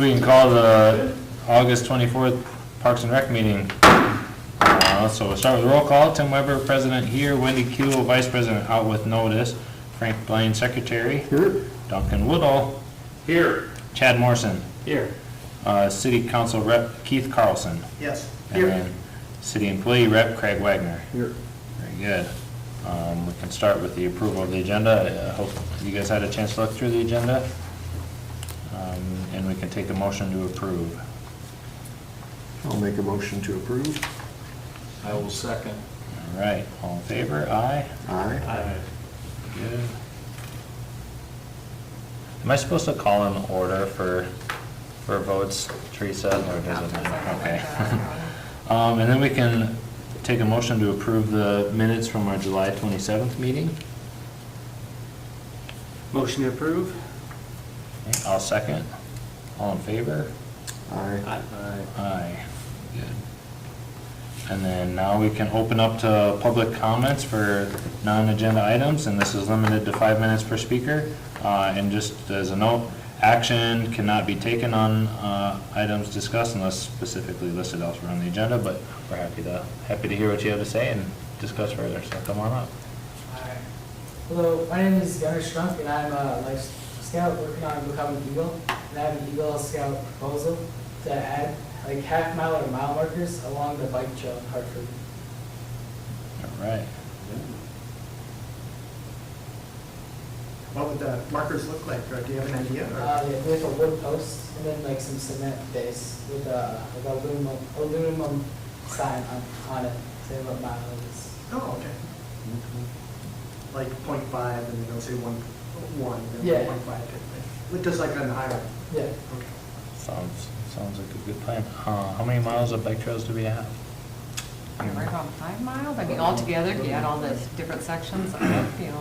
We can call the August 24th Parks and Rec meeting. So we'll start with roll call. Tim Weber, President here. Wendy Kuehl, Vice President, out with notice. Frank Blaine, Secretary. Here. Duncan Woodhull. Here. Chad Morrison. Here. City Council Rep Keith Carlson. Yes. And then City Employee Rep Craig Wagner. Here. Very good. We can start with the approval of the agenda. I hope you guys had a chance to look through the agenda. And we can take a motion to approve. I'll make a motion to approve. I will second. All right, all in favor? Aye? Aye. Aye. Good. Am I supposed to call in order for votes, Teresa, or does it matter? Okay. And then we can take a motion to approve the minutes from our July 27th meeting. Motion to approve? Okay, I'll second. All in favor? Aye. Aye. Aye. Good. And then now we can open up to public comments for non-agenda items, and this is limited to 5 minutes per speaker. And just as a note, action cannot be taken on items discussed unless specifically listed elsewhere on the agenda, but we're happy to hear what you have to say and discuss further, so come on up. Alright. Hello, my name is Gunnar Strunk, and I'm a Life Scout working on becoming Eagle. And I have an Eagle Scout proposal to add like half-mile or mile markers along the bike trail in Hartford. All right. What would the markers look like, or do you have an idea? Yeah, with a wood post and then like some cement base with like aluminum sign on it, saying what mile it is. Oh, okay. Like 0.5, and then they'll say 1, then Yeah. 0.5. Just like on the highway. Yeah. Okay. Sounds like a good plan. How many miles of bike trails do we have? Right around 5 miles. I mean, altogether, if you add all the different sections, they're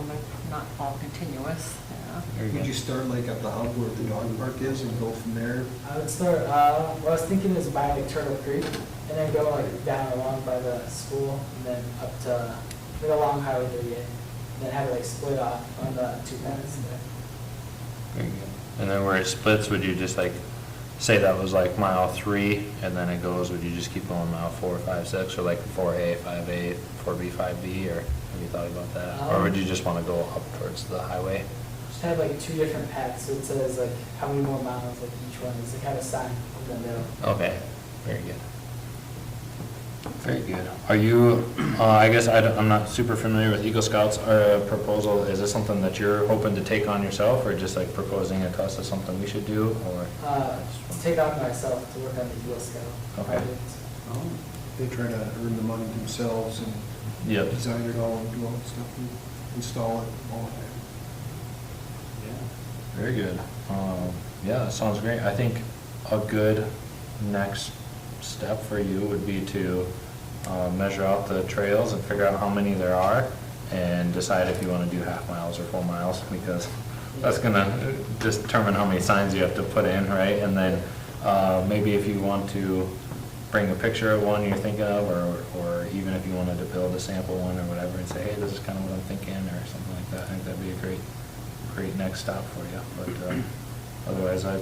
not all continuous. Yeah. Very Would you good. start like at the hub where the dog park is and go from there? I would start, what I was thinking is by like Turtle Creek and then go like down along by the school and then up to, like along Highway 38. And then have it like split off on the 2 paths there. Very good. And then where it splits, would you just like say that was like mile 3 and then it goes, would you just keep going mile 4, 5, 6, or like 4A, 5A, 4B, 5B, or have you thought about that? Or would you just want to go up towards the highway? Just have like 2 different paths, so it says like how many more miles like each one is, like have a sign in the middle. Okay, very good. Very good. Are you, I guess I'm not super familiar with Eagle Scouts proposal. Is this something that you're hoping to take on yourself, or just like proposing it to us as something we should do, or? Take on myself to work on the Eagle Scout Okay. project. They try to earn the money themselves and Yep. design it all and do all that stuff and install it all the time. Very good. Yeah, that sounds great. I think a good next step for you would be to measure out the trails and figure out how many there are and decide if you want to do half miles or full miles, because that's going to determine how many signs you have to put in, right? And then maybe if you want to bring a picture of one you're thinking of, or even if you wanted to build a sample one or whatever and say, hey, this is kind of what I'm thinking, or something like that. I think that'd be a great next stop for you. But otherwise, I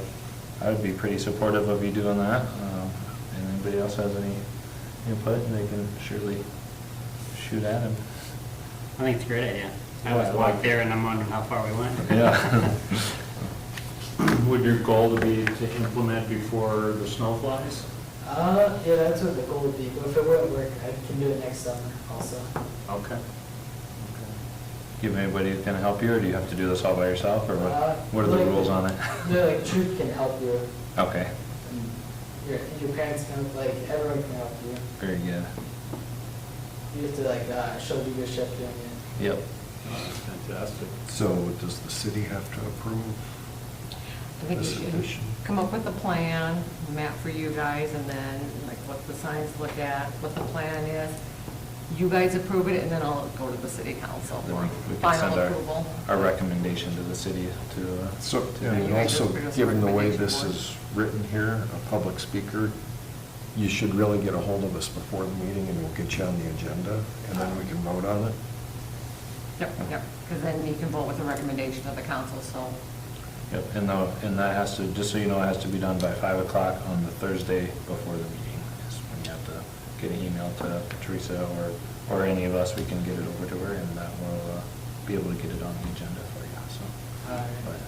would be pretty supportive of you doing that. And anybody else has any input, they can surely shoot at him. I think it's a great idea. I always walk there and I'm wondering how far we went. Yeah. Would your goal to be to implement before the snow flies? Yeah, that's what the goal would be, but if it wouldn't work, I can do it next summer also. Okay. Do you have anybody who's gonna help you, or do you have to do this all by yourself, or what are the like, rules on it? Like Troop can help you, Okay, and your parents can, like, everyone can help you. very good. You have to like show leadership doing it. Yep. That's fantastic. So does the city have to approve I think this we should addition? come up with a plan, map for you guys, and then like what the signs look at, what the plan is. You guys approve it, and then I'll go to the city council Then for we can final send approval. our recommendation to the city to. So, to and do. also, Give us a given the way recommendation this for it. is written here, a public speaker, you should really get a hold of us before the meeting and we'll get you on the agenda and then we can vote on it. Yep, because then you can vote with a recommendation of the council, so Yep, and that has to, just so you know, it has to be done by 5 o'clock on the Thursday before the meeting. Is when you have to get an email to Teresa or any of us, we can get it over to her, and that will be able to get it on the agenda for you, so. But-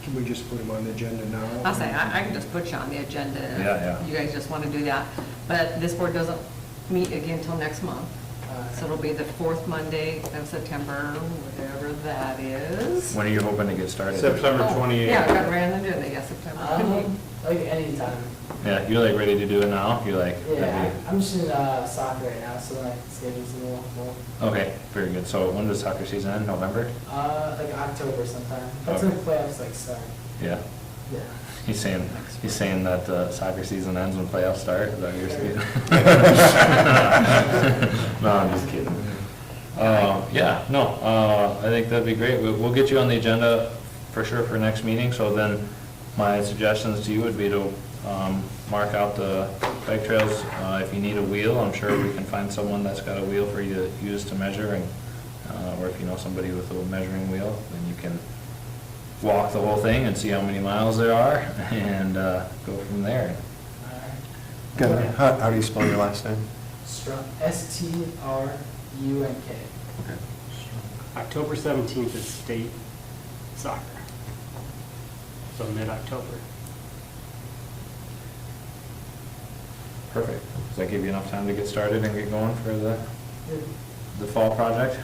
Can we just put them on the agenda now? I'll say, I can just put you on the agenda. if Yeah. You guys just want to do that. But this board doesn't meet again until next month. So it'll be the fourth Monday of September, whatever that is. When are you hoping to get started? September Oh, 28th. Yeah, I got it right on the agenda, yeah, September. Like anytime. Yeah, you're like ready to do it now? You're like, Yeah, I'm just in soccer right now, so like schedule's a little full. okay, very good. So when does soccer season end? November? Like October sometime. That's Okay. when playoffs like start. Yeah. Yeah. He's saying that soccer season ends when playoffs start? Is that what you're saying? No, I'm just kidding. Yeah, no, I think that'd be great. We'll get you on the agenda for sure for next meeting. So then my suggestions to you would be to mark out the bike trails. If you need a wheel, I'm sure we can find someone that's got a wheel for you to use to measure, and or if you know somebody with a measuring wheel, then you can walk the whole thing and see how many miles there are, and go from there. Alright. Good. How do you spell your last name? Strunk, STRUNK. Okay. October 17th is state soccer. So mid-October. Perfect. Does that give you enough time to get started and get going for the fall project?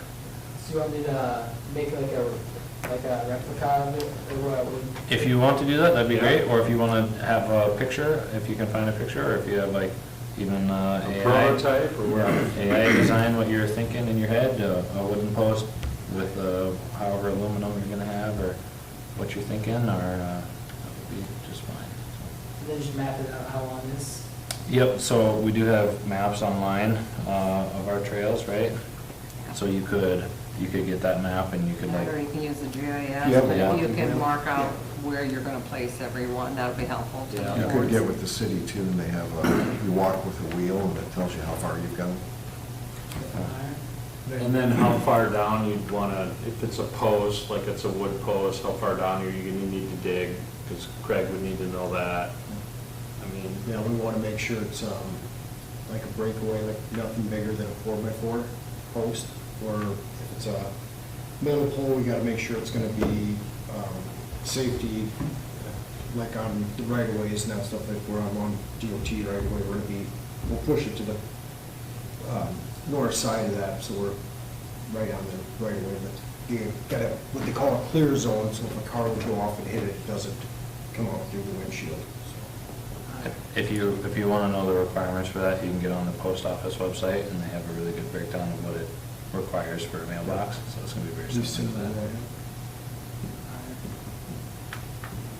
So you want me to make like a replica of it, or what would? If you want to do that, that'd be great, or if you want to have a picture, if you can find a picture, or if you have like even A AI. prototype or Yeah, what? AI design what you're thinking in your head, a wooden post with however aluminum you're gonna have, or what you're thinking, or that would be just fine. And then just map it out how long this. Yep, so we do have maps online of our trails, right? So you could get that map and you could like, Or you can use the GIS, Yeah, but yeah. you can mark out where you're going to place everyone. That would be helpful to Yeah. the You could boards. get with the city too, and they have you walk with a wheel, and it tells you how far you've gone. And then how far down you'd want to, if it's a post, like it's a wood post, how far down are you going to need to dig? Because Craig would need to know that. I mean, Yeah, we want to make sure it's like a breakaway, like nothing bigger than a 4x4 post, or if it's a metal pole, we got to make sure it's going to be safety, like on the right of ways and that stuff. Like we're on DOT right away, we'll push it to the north side of that, so we're right on the right of way. But you got a what they call a clear zone, so if a car would go off and hit it, it doesn't come out through the windshield. So. if you want to know the requirements for that, you can get on the post office website, and they have a really good breakdown of what it requires for a mailbox, so it's gonna be very Just simple. simple, right?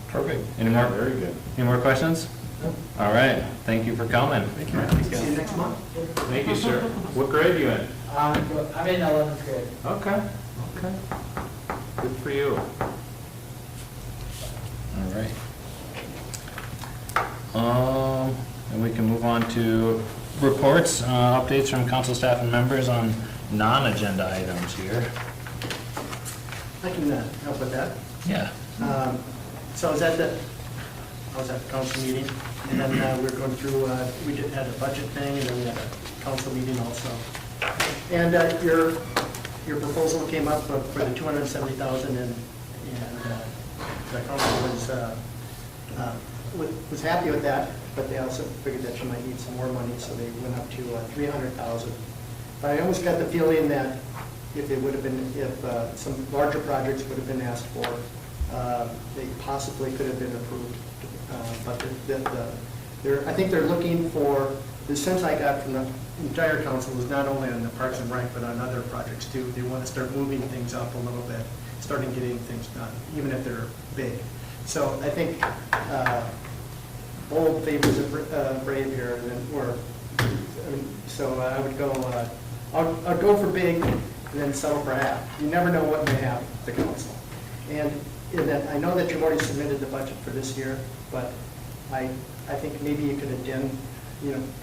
Perfect. Any more? very good. Any more questions? All right, thank you for coming. See you next month. Thank you, sir. What grade are you in? I'm in 11th grade. Okay, okay. Good for you. All right. And we can move on to reports, updates from council staff and members on non-agenda items here. I can help with that. Yeah. So I was at the council meeting, and then we were going through, we had a budget thing, and then we had a council meeting also. And your proposal came up for the $270,000, and the council was happy with that, but they also figured that you might need some more money, so they went up to $300,000. But I almost got the feeling that if some larger projects would have been asked for, they possibly could have been approved. But I think they're looking for, the sense I got from the entire council was not only on the Parks and Rec, but on other projects too. They want to start moving things up a little bit, starting getting things done, even if they're big. So I think bold favors brave here, so I would go, I'll go for big and then settle for half. You never know what may happen at the council. And in that, I know that you've already submitted the budget for this year, but I think maybe you could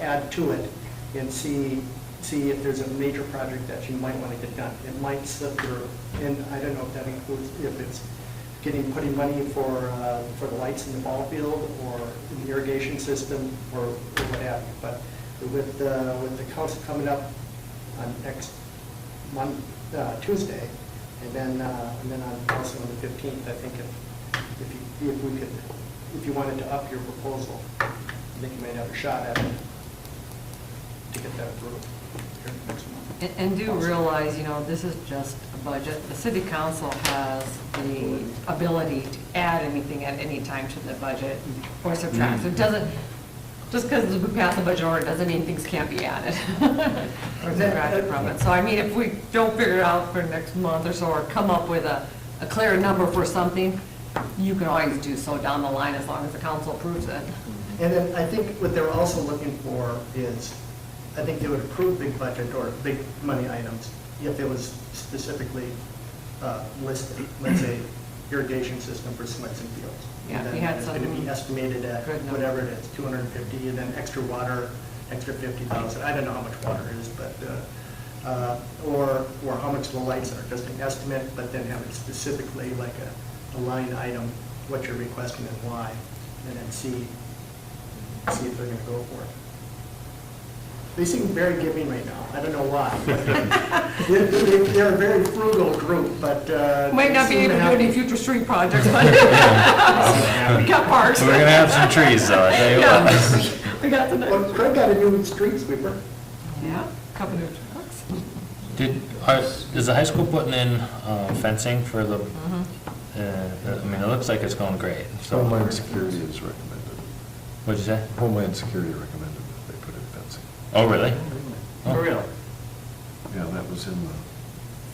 add to it and see if there's a major project that you might want to get done. It might slip through, and I don't know if that includes, if it's putting money for the lights in the ball field or in the irrigation system or what have you. But with the council coming up on next Tuesday, and then also on the 15th, I think if you wanted to up your proposal, I think you might have a shot at it to get that approved here next month. And do realize, this is just a budget. The city council has the ability to add anything at any time to the budget or subtract. So it doesn't, just because we pass a budget order doesn't mean things can't be added or subtracted from it. So I mean, if we don't figure it out for next month or so, or come up with a clear number for something, you can always do so down the line as long as the council approves it. And then I think what they're also looking for is, I think they would approve big budget or big money items if it was specifically listed, let's say irrigation system for Swenson Fields. Yeah, And we then had it's going to be some estimated at good number. whatever it is, 250, and then extra water, extra 50,000. I don't know how much water it is, but, or how much the lights are, just an estimate, but then have it specifically like a line item, what you're requesting and why, and then see if they're going to go for it. They seem very giving right now. I don't know why. They're a very frugal group, but. Might not be able to do any future street projects, but we got parks. We're gonna have some trees though, I tell you what. Yeah, we got the Well, next. Craig got a new street sweeper. Yeah, couple new trucks. Is the high school putting in fencing for the, I mean, it looks like it's going great, so. Homeland Security is recommended. What'd you say? Homeland Security recommended that they put in fencing. Oh, really? For real. Yeah, that was in the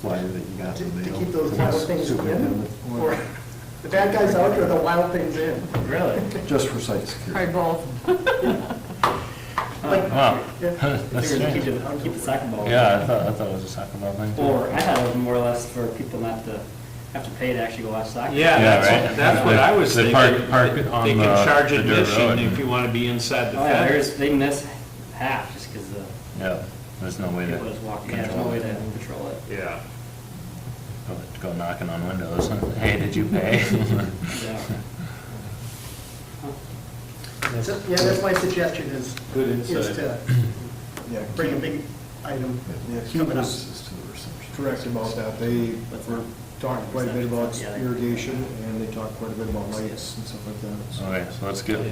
flyer that you got To in the mail. keep those wild things in, Superintendent. or the bad guys out or the wild things in. Really? Just for site Probably security. both. Wow. Yeah. That's Figured strange. keep the soccer ball. Yeah, I thought it was a soccer ball thing. too. Or I thought it was more or less for people not to have to pay to actually go watch soccer. Yeah, Yeah, that's, right. that's what I was They thinking. park it on They can the- charge the dirt admission road. if you want to be inside the Oh, yeah, fence. they miss half just because the Yeah, there's no way to people just walk, yeah, there's no control way to it. control it. Yeah. Go knocking on windows. Hey, did you pay? Yeah. So, yeah, that's my suggestion is Good is insight. to Yeah, bring a big item. Yeah, coming Kuehl up. was correct about that. They were talking quite a bit about irrigation, and they talked quite a bit about lights and stuff like that. So- Okay, so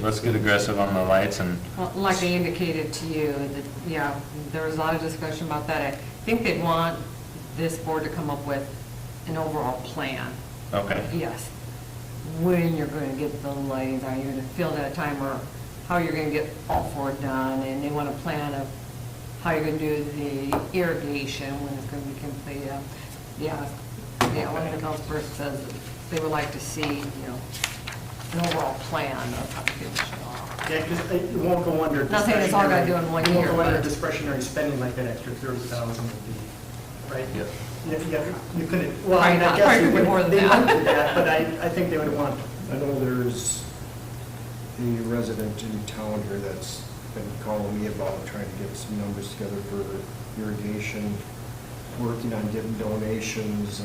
let's get aggressive on the lights and, Well, like I indicated to you, that, yeah, there was a lot of discussion about that. I think they'd want this board to come up with an overall plan. okay. Yes. When you're going to get the lighting, are you going to fill it at a time, or how you're going to get all four done? And they want a plan of how you're going to do the irrigation, when it's going to be completed. Yeah, one of the councilpersons says that they would like to see, an overall plan of how to finish it off. Yeah, because it won't go under. Not saying it's all gotta do in one It won't year, go under but- discretionary spending like that extra 30,000 would be, right? Yeah. You couldn't, well, I Probably not. guess Probably you could be would- more than they that. wouldn't do that, but I think they would want. I know there's a resident in town here that's been calling me about trying to get some numbers together for irrigation, working on getting donations,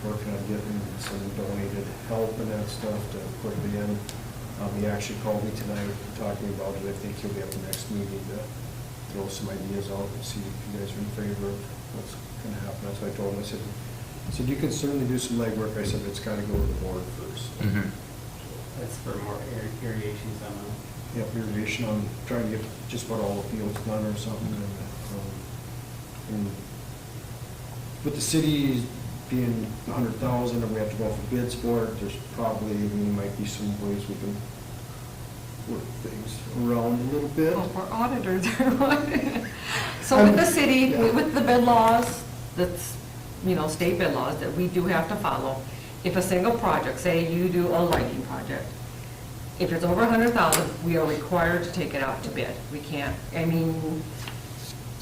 working on getting some donated help and that stuff to put it in. He actually called me tonight talking about it. I think he'll be at the next meeting to throw some ideas out and see if you guys are in favor of what's going to happen. That's what I told him. I said, you can certainly do some legwork. I said, it's got to go to the board first. Mhm. That's for more irrigation somehow. Yep, irrigation, I'm trying to get just about all the fields done or something, and with the city being 100,000, and we have to go for bids for it, there's probably, might be some ways we can work things around a little bit. Oh, we're auditors. So with the city, Yeah. with the bid laws, that's, state bid laws that we do have to follow, if a single project, say you do a lighting project, if it's over 100,000, we are required to take it out to bid. We can't,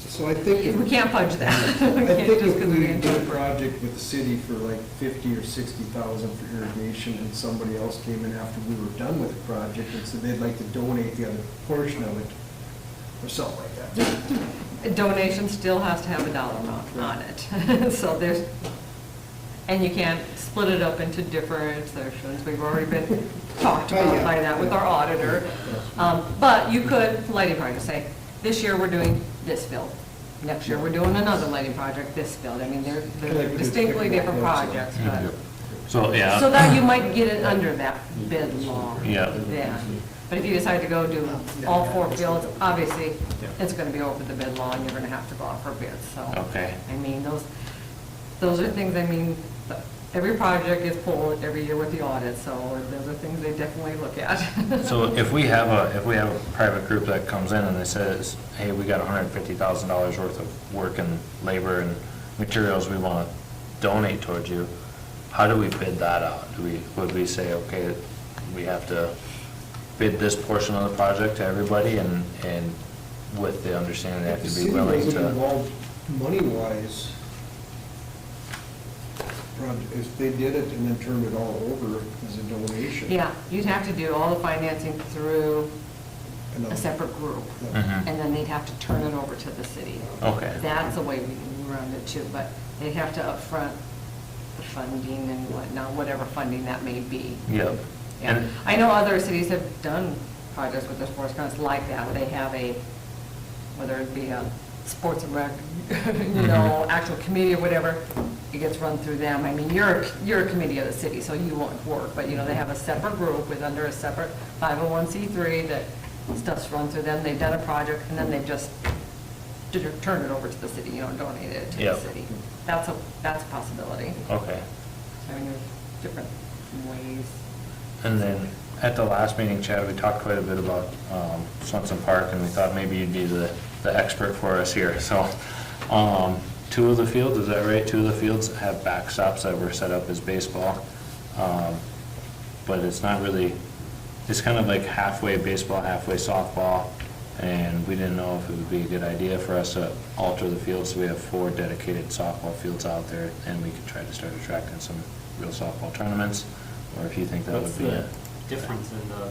So I think. we can't fudge that. We I can't think just if 'cause we didn't do did a it. project with the city for like 50 or 60,000 for irrigation, and somebody else came in after we were done with the project and said they'd like to donate the other portion of it, or something like that. A donation still has to have a dollar amount on it. So there's, And you can't split it up into different sections. We've already been talked about by that with our auditor. But you could, lighting project, say, this year we're doing this field. Next year we're doing another lighting project, this field. I mean, they're distinctly different projects, but. So, yeah. So that you might get it under that bid law. Yeah. Yeah. But if you decide to go do all 4 fields, obviously, it's gonna be over the bid law and you're gonna have to go out for bids, so. Okay. I mean, those are things, I mean, every project is pulled every year with the audit, so those are things they definitely look at. So if we have a private group that comes in and they says, hey, we got $150,000 worth of work and labor and materials we want to donate towards you, how do we bid that out? Would we say, okay, we have to bid this portion of the project to everybody and with the understanding they have If to the be city willing wasn't to? involved money-wise, if they did it and then turned it all over as a donation. Yeah, you'd have to do all the financing through and, a separate group, Mhm. and then they'd have to turn it over to the city. Okay. That's the way we run it too, but they'd have to upfront the funding and whatnot, whatever funding that may be. Yep. Yeah, And- I know other cities have done projects with their sports grounds like that, where they have a, whether it be a sports and rec, actual committee or whatever, it gets run through them. I mean, you're a committee of the city, so you won't work, but, they have a separate group with under a separate 501c3 that stuff's run through them, they've done a project, and then they've just turned it over to the city, donated it to the Yep. city. That's a possibility. Okay. I mean, there's different ways. And then at the last meeting, Chad, we talked quite a bit about Swenson Park, and we thought maybe you'd be the expert for us here. So, 2 of the fields, is that right? 2 of the fields have backstops that were set up as baseball. But it's not really, it's kind of like halfway baseball, halfway softball. And we didn't know if it would be a good idea for us to alter the fields. So we have 4 dedicated softball fields out there, and we could try to start attracting some real softball tournaments. Or if you think that What's would be the a. difference in the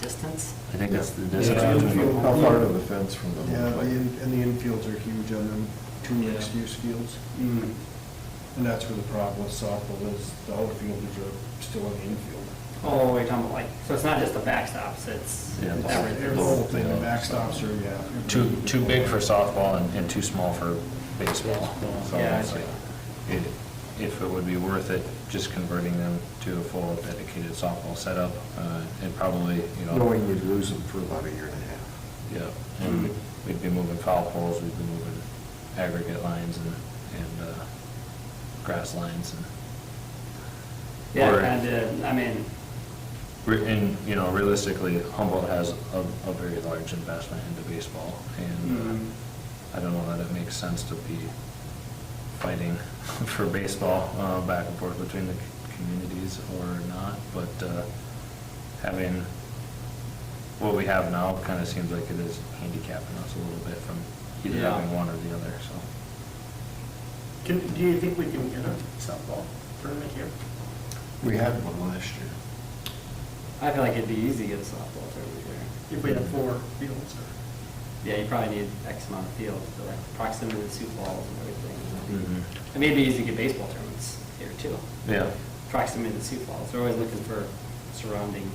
distance? I think that's the Yeah, distance between. How far to the fence from the Yeah, home plate? and the infields are huge on them 2 Yeah. mixed-use fields. And that's where the problem with softball is, the outfielders are still in the infield. Oh, you're talking about so it's not just the backstops, it's Yeah. everything. The whole thing, the backstops are, Too big for softball and too small for baseball. So Yeah, I it's see. like, if it would be worth it, just converting them to a full dedicated softball setup, and probably, Knowing you'd lose them for about a year and a half. yeah, and we'd be moving foul poles, we'd be moving aggregate lines and grass lines and. Yeah, or- and, I mean, And, realistically, Humboldt has a very large investment into baseball, and I don't know that it makes sense to be fighting for baseball back and forth between the communities or not, but having what we have now kind of seems like it is handicapping us a little bit from either Yeah. having one or the other, so. Do you think we can get a softball tournament here? We had one last year. I feel like it'd be easy to get a softball tournament here. If we had 4 fields? Yeah, you probably need X amount of fields, but like proximity to Sioux Falls and everything. Mhm. It may be easy to get baseball tournaments here too. Yeah. Proximity to Sioux Falls, they're always looking for surrounding,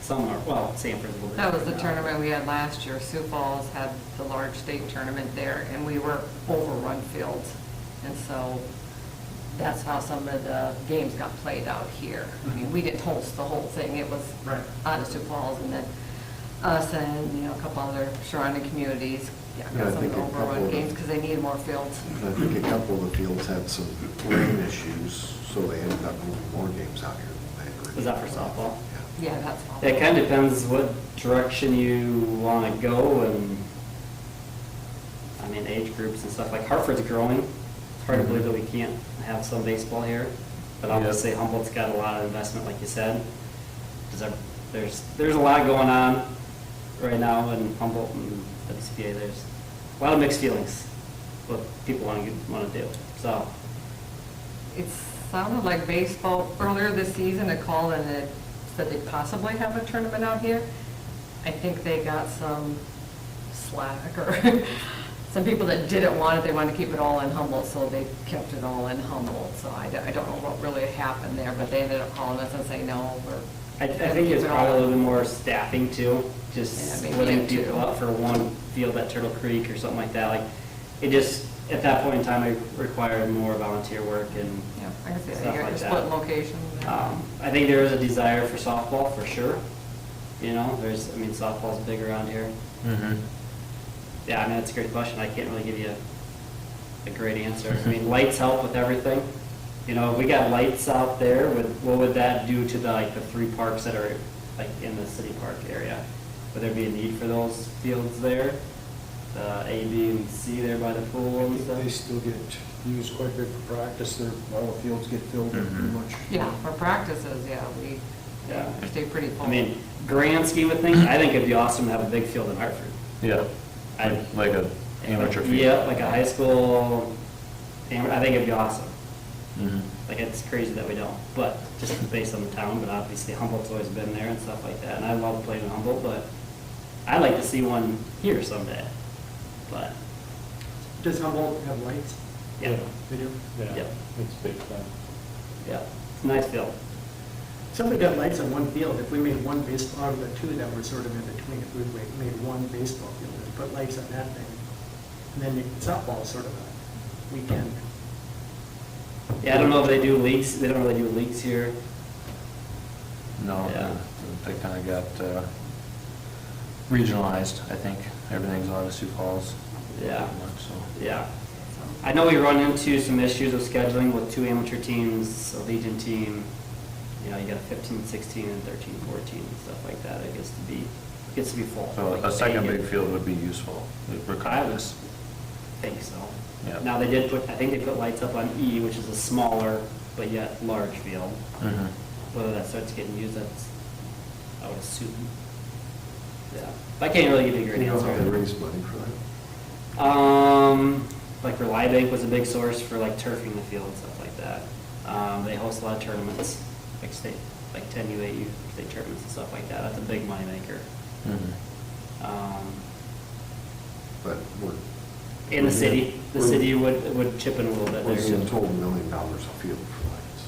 some are, well, Sanford's a little bit. That was the different now. tournament we had last year. Sioux Falls had the large state tournament there, and we were overrun fields. And so that's how some of the games got played out here. I mean, we didn't host the whole thing. It was Right. out of Sioux Falls, and then us and, a couple other surrounding communities, Yeah, I got some think a couple overrun of games because they needed more fields. I think a couple of the fields had some rain issues, so they ended up moving more games out here than they originally. Was that for softball? Yeah. Yeah, that's all. It kind of depends what direction you want to go and, I mean, age groups and stuff. Like Hartford's growing. It's hard to believe that we can't have some baseball here. But I'll just say Humboldt's got a lot of investment, like you said. Because there's a lot going on right now in Humboldt and WCPA. There's a lot of mixed feelings, what people want to do. So, It sounded like baseball earlier this season, it called and it said they possibly have a tournament out here. I think they got some slack or some people that didn't want it, they wanted to keep it all in Humboldt, so they kept it all in Humboldt. So I don't know what really happened there, but they ended up calling us and saying, no, we're. I think it's probably a little bit more staffing too, Yeah, just maybe splitting it too. people up for one field at Turtle Creek or something like that. Like, it just, at that point in time, it required more volunteer work and Yeah, I can see that. stuff You're like splitting that. locations. I think there is a desire for softball, for sure. You know, softball's big around here. Mm-hmm. Yeah, I mean, that's a great question. I can't really give you a great answer. I mean, lights help with everything. You know, if we got lights out there, what would that do to the 3 parks that are like in the city park area? Would there be a need for those fields there? The A, B, and C there by the pool I and think stuff? they still get used quite a bit for practice. All the fields get filled pretty much. Yeah, for practices, yeah, we Yeah. stay pretty full. I mean, grand scheme of things, I think it'd be awesome to have a big field in Hartford. Yeah, I- like a amateur field. Yeah, like a high school, I think it'd be awesome. Mhm. Like, it's crazy that we don't, but just based on the town, but obviously Humboldt's always been there and stuff like that, and I love playing in Humboldt, but I'd like to see one here someday, but, Does Humboldt have lights? yeah, They do? Yeah. It's big fun. yeah, it's a nice field. Somebody got lights on one field, if we made one baseball, out of the 2 that were sort of in between, if we made one baseball field and put lights on that thing, and then softball is sort of a weekend. Yeah, I don't know if they do leagues, they don't really do leagues here. No, Yeah. they kind of got regionalized, I think. Everything's out of Sioux Falls. Yeah. pretty much, so. Yeah. I know we run into some issues with scheduling with 2 amateur teams, a Legion team. You know, you got 15, 16, and 13, 14, and stuff like that. It gets to be full. So Like, a second they big get- field would be useful, regardless. I think so. Yeah. Now, I think they put lights up on E, which is a smaller but yet large field. Mhm. Whether that starts getting used, I would assume. Yeah. I can't really give you a great You know how they answer. raise money for that? Like Rely Bank was a big source for like turfing the field and stuff like that. They host a lot of tournaments, like 10 UAU state tournaments and stuff like that. That's a big moneymaker. Mhm. But we're. In the city, the we're- city would chip in a little bit We're seeing there. total $1 million a field for lights.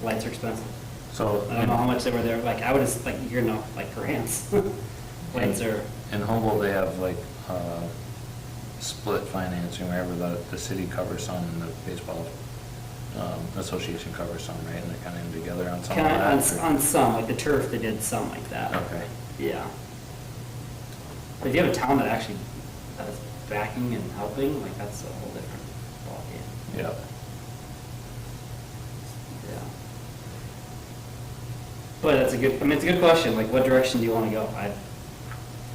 Lights are expensive. So. I don't know how much they were there, like, I would have, like, like grants. Lights are, In Humboldt, they have like split financing, wherever the city covers some and the baseball association covers some, right? And they're kind of in together on some of kind that. of, on some, like the turf, they did some like that. Okay. Yeah. But if you have a town that actually is backing and helping, like, that's a whole different ballgame. Yeah. Yeah. But it's a good question, like, what direction do you want to go?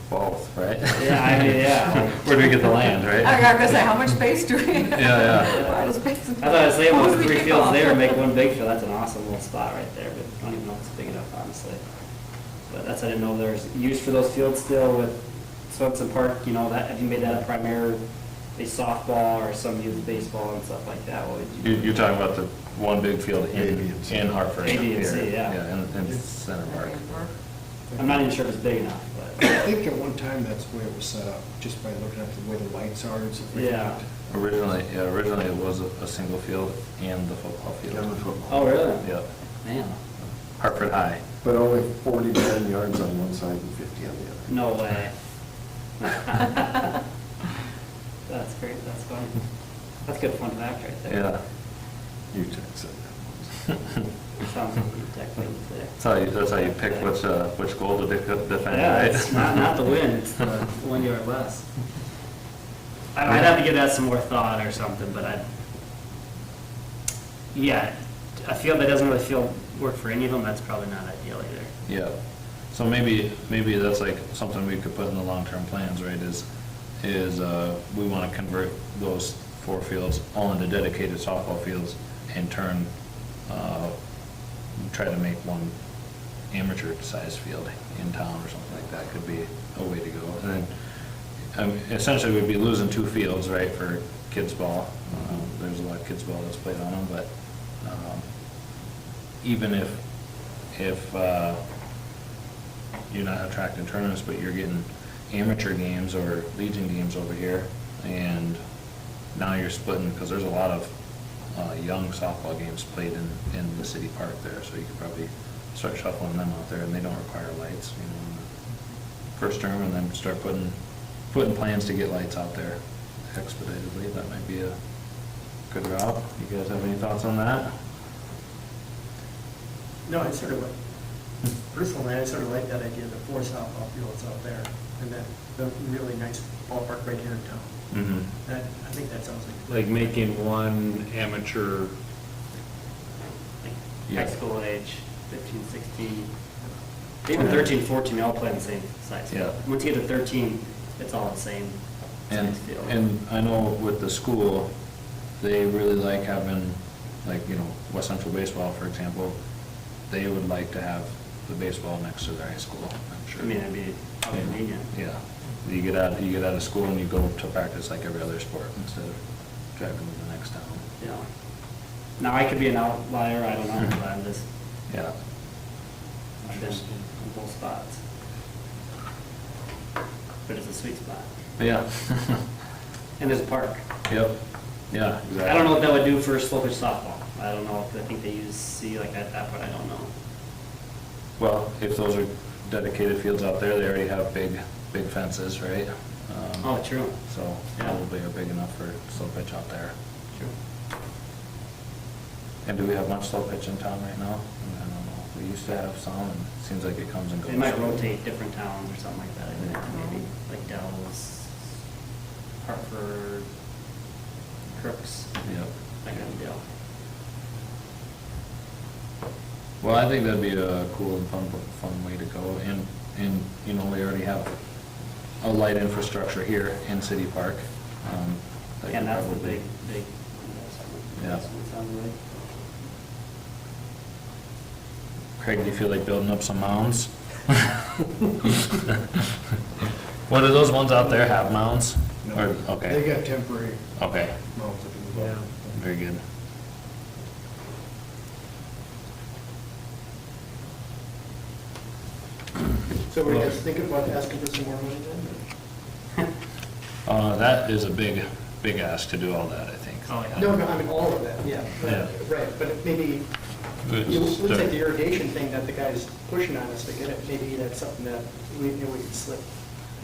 Both, right? Yeah, I mean, yeah. like- Where do we get the land, I right? was gonna say, how much space do we? Yeah. A lot of space. I thought I was saying, How with much we 3 kick fields off? there, make one big field, that's an awesome little spot right there, but I don't even know if it's big enough, honestly. But I didn't know there's use for those fields still with Swenson Park, you know, that, if you made that a primary, a softball or some youth baseball and stuff like that, what would you? You're talking about the one big field A, B, and C. in Hartford. A, B, and C, here. yeah. Yeah, in Center Park. I'm not even sure if it's big enough, I but, think at one time that's the way it was set up, just by looking at the way the lights are and stuff like Yeah. that. Originally it was a single field and the football Yeah, field. the football. oh, really? Yeah, Man, Hartford High. But only 49 yards on one side and 50 on the other. no way. That's great, that's funny. That's a good fun fact right there. Yeah. You said that. Sounds like you technically there. That's how you pick which goal to defend, Yeah, right? it's not the win, it's the 1 yard less. I'd have to give that some more thought or something, but yeah, a field that doesn't really work for any of them, that's probably not ideal either. Yeah, so maybe that's like something we could put in the long-term plans, right, is we want to convert those 4 fields all into dedicated softball fields and try to make one amateur-sized field in town or something like that could be a way to go. And then essentially we'd be losing 2 fields, right, for kids ball. There's a lot of kids ball that's played on them, but even if you're not attracting tournaments, but you're getting amateur games or Legion games over here, and now you're splitting, because there's a lot of young softball games played in the city park there, so you could probably start shuffling them out there, and they don't require lights, you know, in the first term, and then start putting plans to get lights out there expeditedly. That might be a good route. You guys have any thoughts on that? No, I sort of like, personally, I sort of like that idea, the 4 softball fields out there, and that, the really nice ballpark right here in town. Mm-hmm. That, I think that sounds Like making one amateur, High school age, 15, 16, even 13, 14, they all play on the same size field. Yeah. Once you get to 13, it's all the same And, size field. and I know with the school, they really like having, like, you know, West Central Baseball, for example, they would like to have the baseball next to their high school, I'm sure. I mean, it'd be convenient. Yeah, you get out of school and you go to practice like every other sport instead of driving to the next town. Yeah. Now, I could be an outlier, I don't know, but I'm just, Yeah. I've been in both spots. But it's a sweet spot. Yeah. And there's a park. Yep, yeah, exactly. I don't know what that would do for slow pitch softball. I don't know if, I think they use C like that, but I don't know. Well, if those are dedicated fields out there, they already have big fences, right? Oh, true. So Yeah. probably are big enough for slow pitch out there. True. And do we have much slow pitch in town right now? I don't know. We used to have some, and it seems like it comes and goes. They might rotate different towns or something like that, I think, maybe, like Dells, Hartford, Crooks, Yep. that kind of deal. Well, I think that'd be a cool and fun way to go, and, you know, we already have a light infrastructure here in City Park. That And could that's the probably- big. Yeah. That's what sounds right. Craig, do you feel like building up some mounds? What do those ones out there have, mounds? Or, They okay, got temporary okay, mounts up in the Yeah. bottom. very good. So we're just thinking about asking for some more money then? That is a big ask to do all that, I think. Oh, yeah. No, I mean, all of that, yeah. Yeah. Right, but maybe, it looks like the irrigation thing that the guy's pushing on us to get it, maybe that's something that we can slip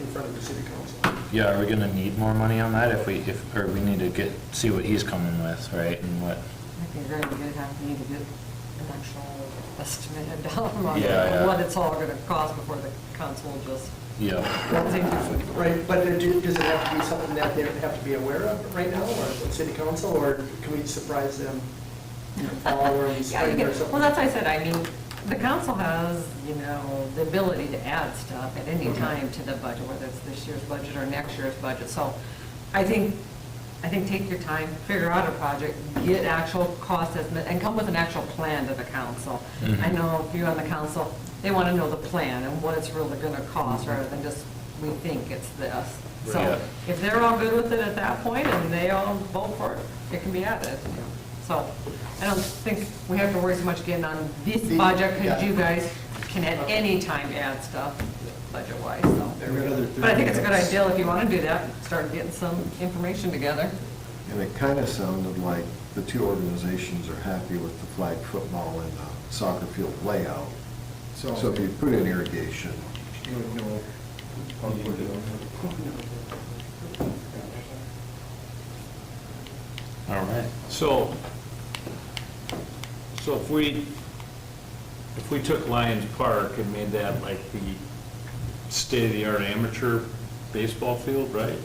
in front of the city council. Yeah, are we gonna need more money on that or we need to see what he's coming with, right, and what? I think you're gonna need to get an actual estimated dollar amount Yeah. of what it's all gonna cost before the council just. Yeah. Right, but does it have to be something that they have to be aware of right now, or the city council, or can we surprise them in the fall or in the Yeah, you spring or can, something? well, that's why I said, I mean, the council has, you know, the ability to add stuff at any time to the budget, whether it's this year's budget or next year's budget. So I think take your time, figure out a project, get actual cost estimate, and come with an actual plan to the council. Mhm. I know if you're on the council, they want to know the plan and what it's really going to cost, rather than just, we think it's this. Yeah. So if they're all good with it at that point and they all vote for it, it can be added. So I don't think we have to worry so much getting on this budget, because Yeah. you guys can at any time add stuff budget-wise, so. We got other But I think it's a good things. idea if you want to do that, start getting some information together. And it kind of sounded like the two organizations are happy with the flag football and the soccer field layout. So if you put in irrigation, You would know how to put it on. All right. so if we took Lyons Park and made that like the state-of-the-art amateur baseball field, right?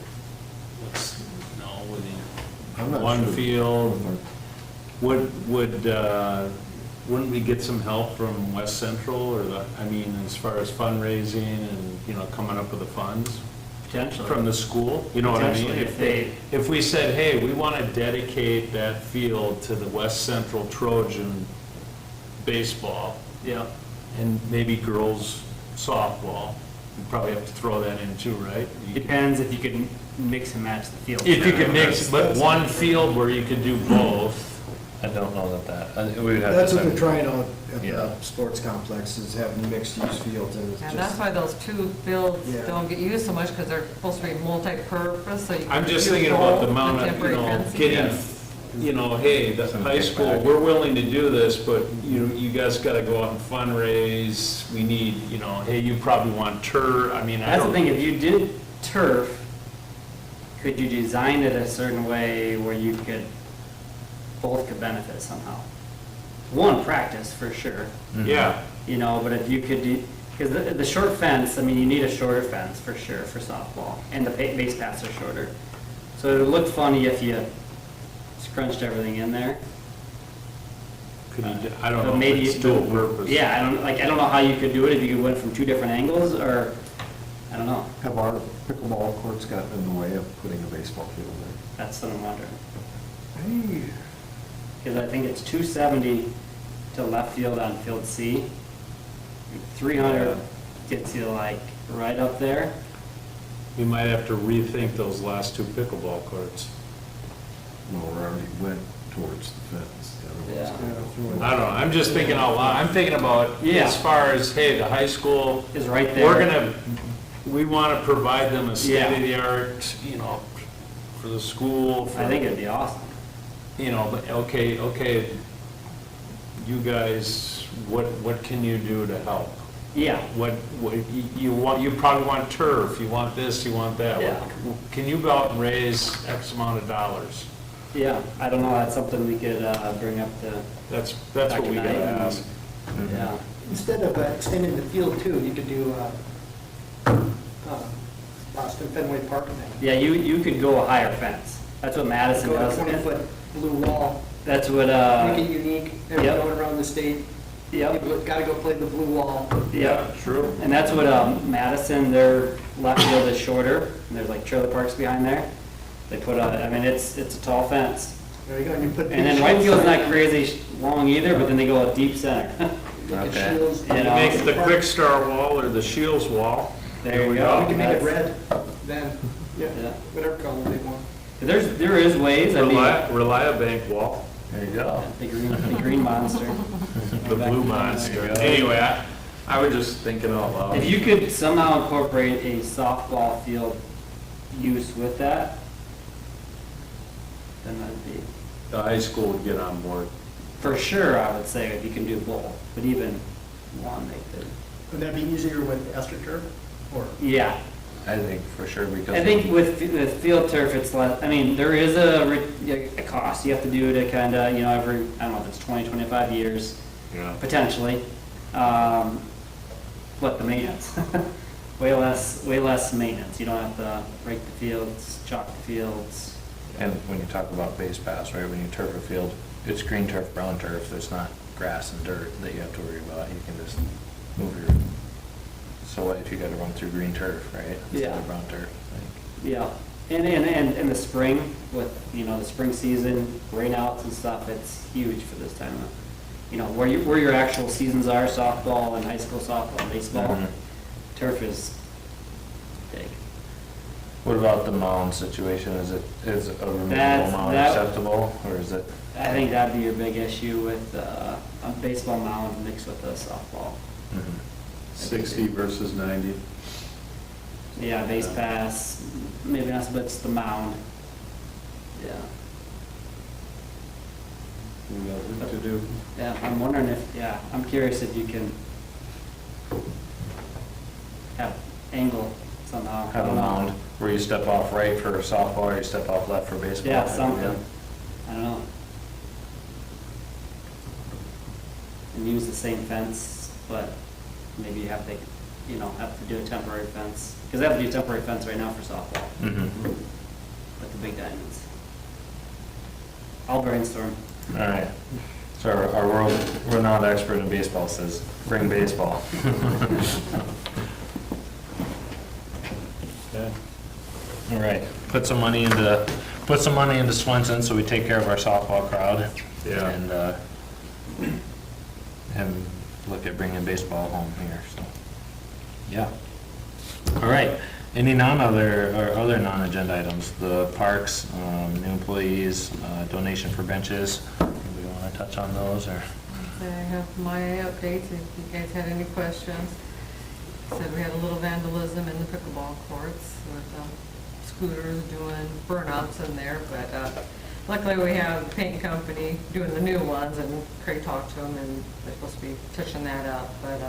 No, I'm not one sure. field, wouldn't we get some help from West Central or as far as fundraising and, you know, coming up with the funds Potentially. from the school? You know what I mean? Potentially, If we said, hey, we want to dedicate that field to the West Central Trojan baseball Yeah. and maybe girls softball, you probably have to throw that in too, right? Depends if you could mix and match the field. If you could mix, but one field where you could do both, I don't know we would have to. That's what send- they're trying out at Yeah. the sports complex, is having mixed-use fields, and it's And that's just, why those two fields Yeah. don't get used so much, because they're supposed to be multi-purpose, so you can. I'm just do thinking about the both, amount of, temporary fencing. getting, hey, the Some high school, kickback. we're willing to do this, but you guys gotta go out and fundraise. We need, hey, you probably want turf, I mean, I That's the don't. thing, if you did turf, could you design it a certain way where you could, both could benefit somehow? One, practice, for sure, Yeah, but if you could do, because the short fence, I mean, you need a shorter fence for sure for softball, and the base paths are shorter. So it would look funny if you scrunched everything in there. could you, I don't But know if maybe it's dual purpose. Yeah, I don't know how you could do it, if you went from two different angles, or, I don't know. Have our pickleball courts gotten in the way of putting a baseball field That's what I'm wondering. there? Hey, Because I think it's 270 to left field on field C. 300 gets you like right up there. We might have to rethink those last two pickleball courts. well, we already went towards the fence. The other one's I don't know, I'm just thinking out loud, I'm thinking about, Yeah. as far as, hey, the high school, Is right there. we want to provide them a Yeah. state-of-the-art, for the school. I think it'd be awesome. But okay, you guys, what can you do to help? Yeah, What, you probably want turf, you want this, you want that. Yeah. Can you go out and raise X amount of dollars? yeah, I don't know, that's something we could bring up to, That's what we gotta ask. yeah. Instead of extending the field too, you could do Boston Fenway Park thing. Yeah, you could go a higher fence. That's what Madison Go does. a 20-foot blue wall, That's what, make it unique, Yep. going around the state. yep, People gotta go play the blue wall. yep. True. And that's what Madison, their left field is shorter, and there's like trailer parks behind there. They put it's a tall fence. There you go, and you put. And then right field's not crazy long either, but then they go a deep center. Okay. You know. Make the Quick Star wall or the Shields wall. There you We go. can make it That's- red, then, yeah, Yeah. whatever color they want. There is ways, I mean, Reliabank wall, There you go. the green monster. the blue monster. Anyway, I was just thinking out loud. If you could somehow incorporate a softball field use with that, then that'd be, The high school would get on board. for sure, I would say, if you can do both, but even one, they could. Would that be easier with AstroTurf, or? Yeah, I think for sure because. I think with field turf, it's less, I mean, there is a cost you have to do to kind of, every, I don't know if it's 20, 25 years, Yeah. potentially. But the maintenance, way less maintenance. You don't have to rake the fields, chalk the fields. And when you talk about base paths, right, when you turf a field, it's green turf, brown turf, there's not grass and dirt that you have to worry about, you can just move your, so what if you gotta run through green turf, right? Instead Yeah. of brown turf, like, Yeah, and in the spring, with, the spring season, rainouts and stuff, it's huge for this time of, where your actual seasons are, softball and high school softball and baseball, Mhm. turf is big. What about the mound situation, is a removable That's- mound that- acceptable, or is it? I think that'd be your big issue with a baseball mound mixed with a softball. Mhm. 60 versus 90. Yeah, base pass, maybe not, but it's the mound. Yeah. We got work to do. Yeah, I'm wondering I'm curious if you can have angle somehow. Have a mound where you step off right for softball, or you step off left for baseball? Yeah, something. I don't know. And use the same fence, but maybe you have to, do a temporary fence. Because they have to do a temporary fence right now for softball, Mhm. with the big diamonds. I'll brainstorm. All right, so our world-renowned expert in baseball says, bring baseball. Okay. All right, put some money into Swenson, so we take care of our softball crowd. Yeah. And look at bringing baseball home here, so, yeah. All right, any other non-agenda items? The parks, new employees, donation for benches. Anybody to touch on those, or? I have my updates, if you guys had any questions. Said we had a little vandalism in the pickleball courts with scooters doing burnouts in there, but luckily we have the paint company doing the new ones, and Craig talked to them, and they're supposed to be touching that up, but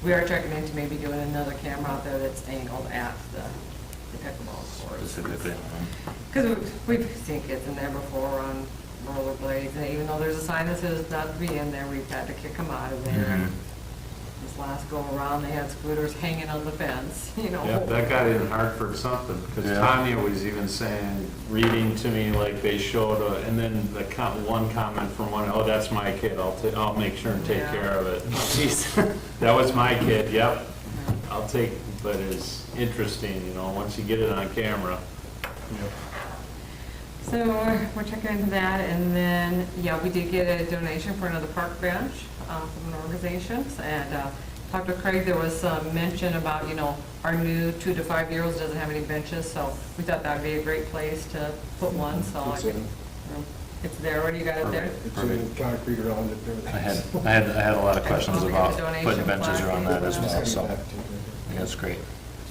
we are checking into maybe doing another camera out there that's angled at the pickleball courts. Specifically. Because we've seen kids in there before on rollerblades, and even though there's a sign that says not to be in there, we've had to kick them out of there. Mhm. This last go around, they had scooters hanging on the fence, you know. Yeah, that got in Hartford something, because Yeah. Tanya was even saying, reading to me like they showed, and then the one comment from one, oh, that's my kid, I'll make sure and take Yeah. care of it. Jeez, that was my kid, yep, I'll take, but it's interesting, you know, once you get it on camera. So we're checking into that, and then, yeah, we did get a donation for another park bench from an organization, and talked to Craig, there was some mention about, you know, our new 2 to 5-year-olds doesn't have any benches, so we thought that would be a great place to put one, so I It's could, in. it's there already, you got it there? It's in concrete around it, everything. I had a lot of questions Okay. about Donation putting benches plaque. around that as well, Just so gonna I have to- think that's great.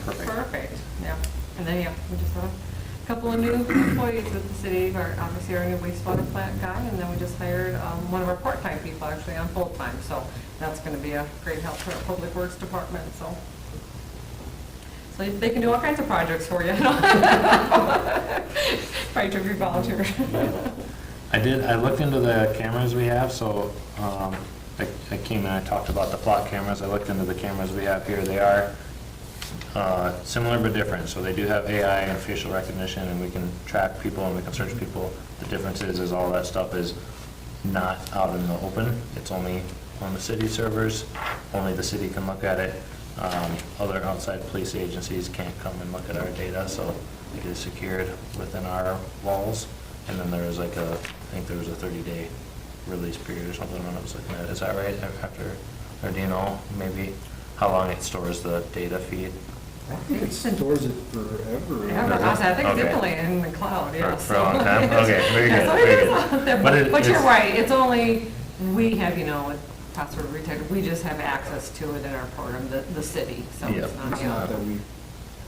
Perfect. Perfect, yeah. And then, yeah, we just have a couple of new employees with the city, our, obviously our new wastewater plant guy, and then we just hired one of our part-time people actually on full-time, so that's gonna be a great help for our public works department, so. So they can do all kinds of projects for you, you know? Probably took your volunteer. I looked into the cameras we have, so, I came and I talked about the plot cameras. I looked into the cameras we have here. They are, similar but different. So they do have AI and facial recognition, and we can track people and we can search people. The difference is all that stuff is not out in the open. It's only on the city servers. Only the city can look at it. Other outside police agencies can't come and look at our data, so it is secured within our walls. And then there is like I think there was a 30-day release period or something when I was looking at it. Is that right? After, or do you know maybe how long it stores the data feed? I think it stores it forever. Yeah, I think it's Okay. definitely in the cloud, yeah. For a long time? Okay, very good, Yeah, so it very is good. out there, But But you're it's- right, it's only, we have, you know, password protected, we just have access to it in our program, the city, so Yep. it's not, It's you know. not that we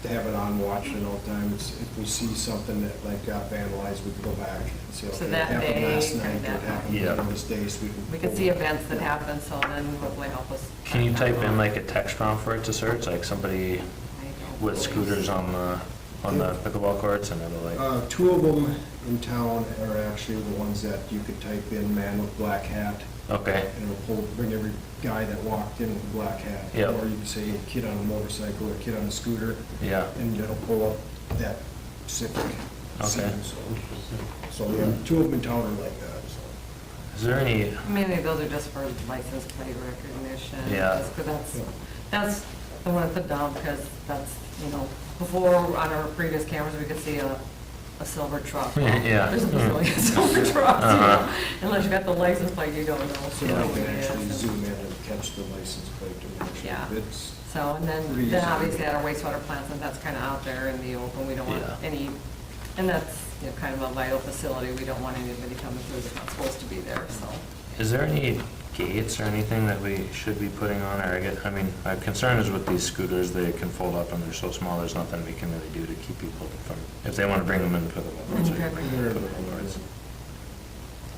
have it on watching all the time. It's if we see something that like got vandalized, we can go back and say, So okay, it that happened day, last or night, or that it happened night. on this day, so we can. We can see events that happen, so then hopefully help us. Can you type in like a text prompt for it to search, like somebody I don't with believe- scooters on the pickleball courts, and it'll like, 2 of them in town are actually the ones that you could type in man with black hat, okay, and it'll bring every guy that walked in with a black hat. Yep. Or you can say a kid on a motorcycle, or a kid on a scooter, yeah, and it'll pull up that specific Okay. scene, so yeah, 2 of them in town are like that, so. is there any, Mainly those are just for license plate recognition. Yeah. Just 'cause that's the one at the dump, because that's, you know, before on our previous cameras, we could see a silver truck. Well, Yeah. There's a bazillion silver trucks, you Uh-huh. know, unless you got the license plate, you don't know. So Yeah. you can actually zoom in and catch the license plate and actually, Yeah. it's, So, and Pretty then easy. obviously at our wastewater plants, and that's kind of out there in the open, we don't want Yeah. any, and that's, you know, kind of a vital facility, we don't want anybody coming through that's not supposed to be there, so. is there any gates or anything that we should be putting on, or I mean, my concern is with these scooters, they can fold up and they're so small, there's nothing we can really do to keep people from, if they want to bring them in the pickleball courts, we can bring them in the pickleball courts.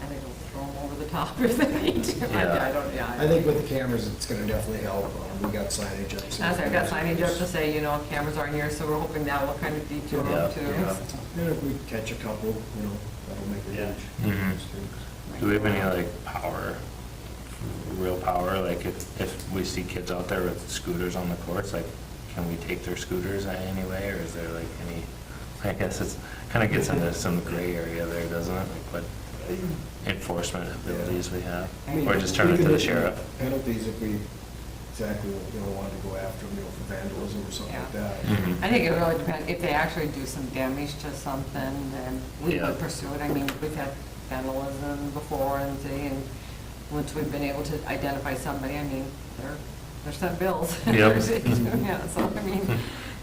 I think we'll throw them over the top if they need to. Yeah. I don't, yeah. I think with the cameras, it's gonna definitely help. We got signage up. so- As I've got signage up to say, you know, cameras aren't here, so we're hoping that will kind of detour Yeah, them too. yeah. And if we catch a couple, you know, that'll make a huge Mhm. difference too. Do we have any like power, real power, like if we see kids out there with scooters on the courts, like, can we take their scooters any way, or is there like any, I guess it's, kind of gets into some gray area there, doesn't it, like what enforcement abilities we have, or just turn it to the sheriff? Penalties if we exactly, you know, wanted to go after them, you know, for vandalism or something like Yeah. that. Mhm. I think it really depends, if they actually do some damage to something, then we Yeah. would pursue it. I mean, we've had vandalism before and see, and once we've been able to identify somebody, I mean, they're sent bills. Yep. Yeah, so, I mean,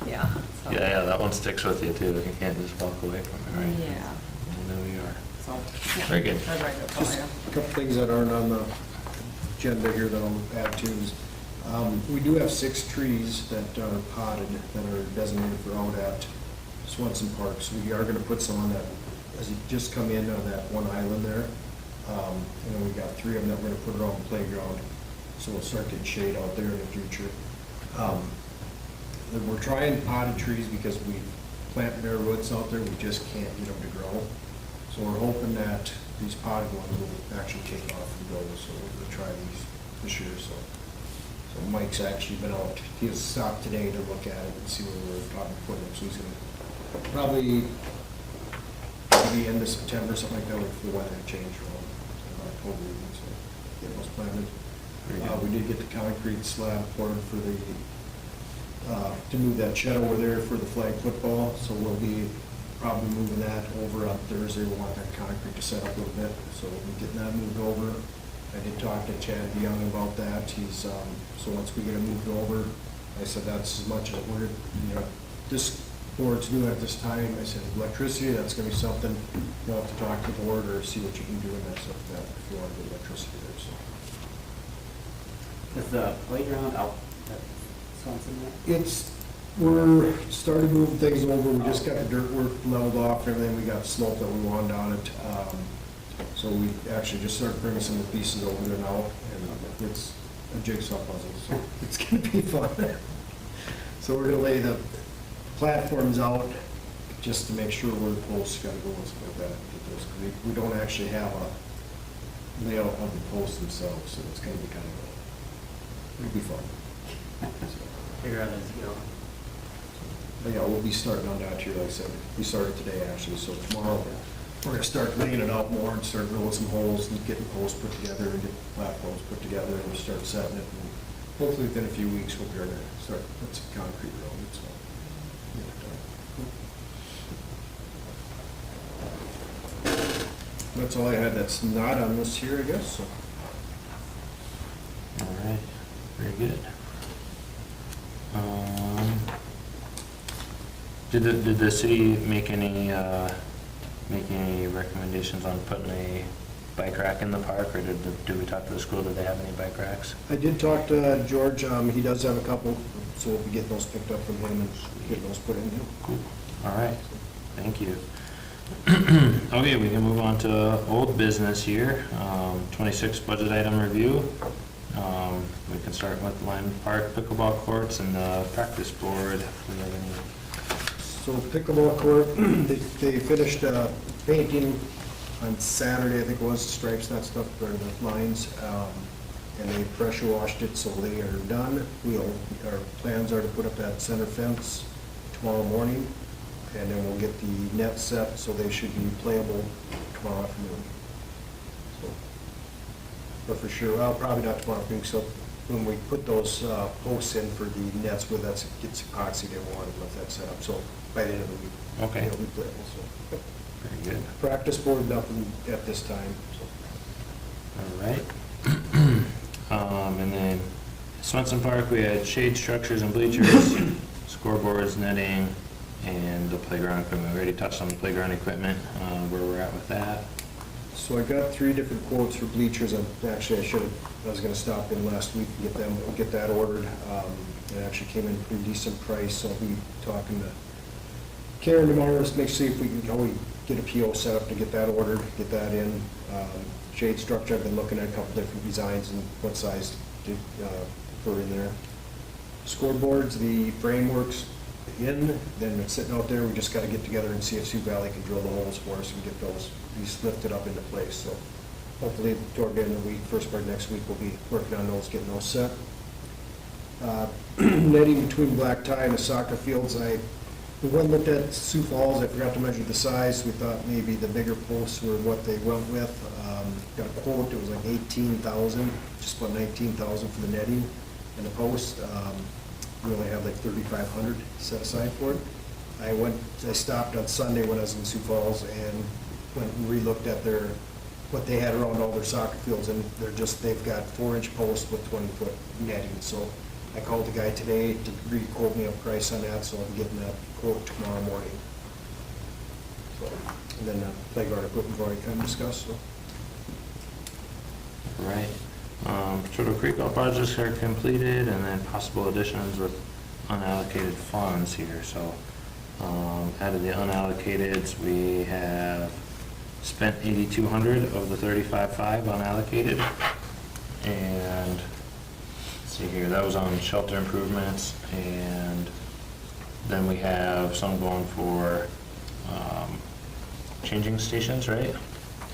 yeah. so. Yeah, that one sticks with you too, you can't just walk away from it, right? Yeah. New York. So, yeah. Very good. I'd write that Just down. a couple things that aren't on the agenda here that I'll add to is, we do have 6 trees that are potted, that are designated for out at Swenson Park. So we are gonna put some on that, as you just come in on that one island there. And then we got 3 of them that we're gonna put around the playground, so we'll start getting shade out there in the future. Then we're trying potted trees because we plant bare roots out there, we just can't get them to grow. So we're hoping that these potted ones will actually take off and go, so we'll try these this year, so. So Mike's actually been out, he was stopped today to look at it and see where we're talking to put them, so he's gonna probably maybe end of September, something like that, if the weather changed around October even, so get those planted. We did get the concrete slab poured for the, to move that shed over there for the flag football, so we'll be probably moving that over on Thursday. We want that concrete to set up a little bit, so we'll be getting that moved over. I did talk to Chad Young about that. He's, so once we get it moved over, I said that's as much as we're, this board's new at this time. I said electricity, that's gonna be something, you'll have to talk to the board or see what you can do in that stuff, that if you want to get electricity there, so. Is the playground out at Swenson there? We're starting moving things over, we just got the dirt work leveled off, and everything, we got slope that we wanted on it. So we actually just started bringing some of the pieces over there now, and it's a jigsaw puzzle, so it's gonna be fun. So we're gonna lay the platforms out, just to make sure where the posts gotta go and stuff like that. Get those, 'cause we don't actually have a layout of the posts themselves, so it's gonna be kind of, it'll be fun. Figure out as you go. But yeah, we'll be starting on that here, like I said, we started today actually, so tomorrow, we're gonna start laying it out more and start drilling some holes and getting posts put together and get platforms put together and we'll start setting it. And hopefully within a few weeks, we'll be able to start put some concrete around it, so. get it done. That's all I had that's not on this here, I guess, so. All right, very good. Did the city make any recommendations on putting a bike rack in the park, or did we talk to the school, did they have any bike racks? I did talk to George, he does have a couple, so we'll be getting those picked up from him and getting those put in here. Cool, all right, thank you. Okay, we can move on to old business here, 26 budget item review. We can start with Lyons Park Pickleball Courts and the practice board. If we have any. So Pickleball Court, they finished painting on Saturday, I think it was, stripes, that stuff, or the lines, and they pressure washed it, so they are done. Our plans are to put up that center fence tomorrow morning, and then we'll get the net set, so they should be playable tomorrow afternoon. So, but for sure, well, probably not tomorrow afternoon, so when we put those posts in for the nets, where that's gets epoxy, they want to let that set up, so by the end of the week. Okay. It'll be playable, so. Very good. Practice board, nothing at this time, so. All right. And then Swenson Park, we had shade structures and bleachers, scoreboards, netting, and the playground equipment. We already touched on the playground equipment, where we're at with that. So I got 3 different quotes for bleachers. Actually, I was gonna stop in last week and get that ordered. It actually came in a pretty decent price, so I'll be talking to Karen tomorrow to see if we can get a PO set up to get that ordered, get that in. Shade structure, I've been looking at a couple different designs and what size to put in there. Scoreboards, the framework's in, then it's sitting out there. We just gotta get together and see if Sioux Valley can drill the holes for us and get these lifted up into place. So hopefully toward the end of the week, first part of next week, we'll be working on those, getting those set. Netting between black tie and the soccer fields, we went and looked at Sioux Falls. I forgot to measure the size. We thought maybe the bigger posts were what they went with. Got a quote, it was like $18,000, just about $19,000 for the netting and the post. We only have like $3,500 set aside for it. I stopped on Sunday when I was in Sioux Falls and went and re-looked at what they had around all their soccer fields, and they've got 4-inch posts with 20-foot netting. So I called the guy today to re-quote me a price on that, so I'll be getting that quote tomorrow morning. So And then the playground equipment we've already kind of discussed, so. Right. Turtle Creek, all projects are completed, and then possible additions with unallocated funds here, so, out of the unallocateds, we have spent 8,200 of the 35,500 unallocated, and, let's see here, that was on shelter improvements, and then we have some going for, changing stations, right,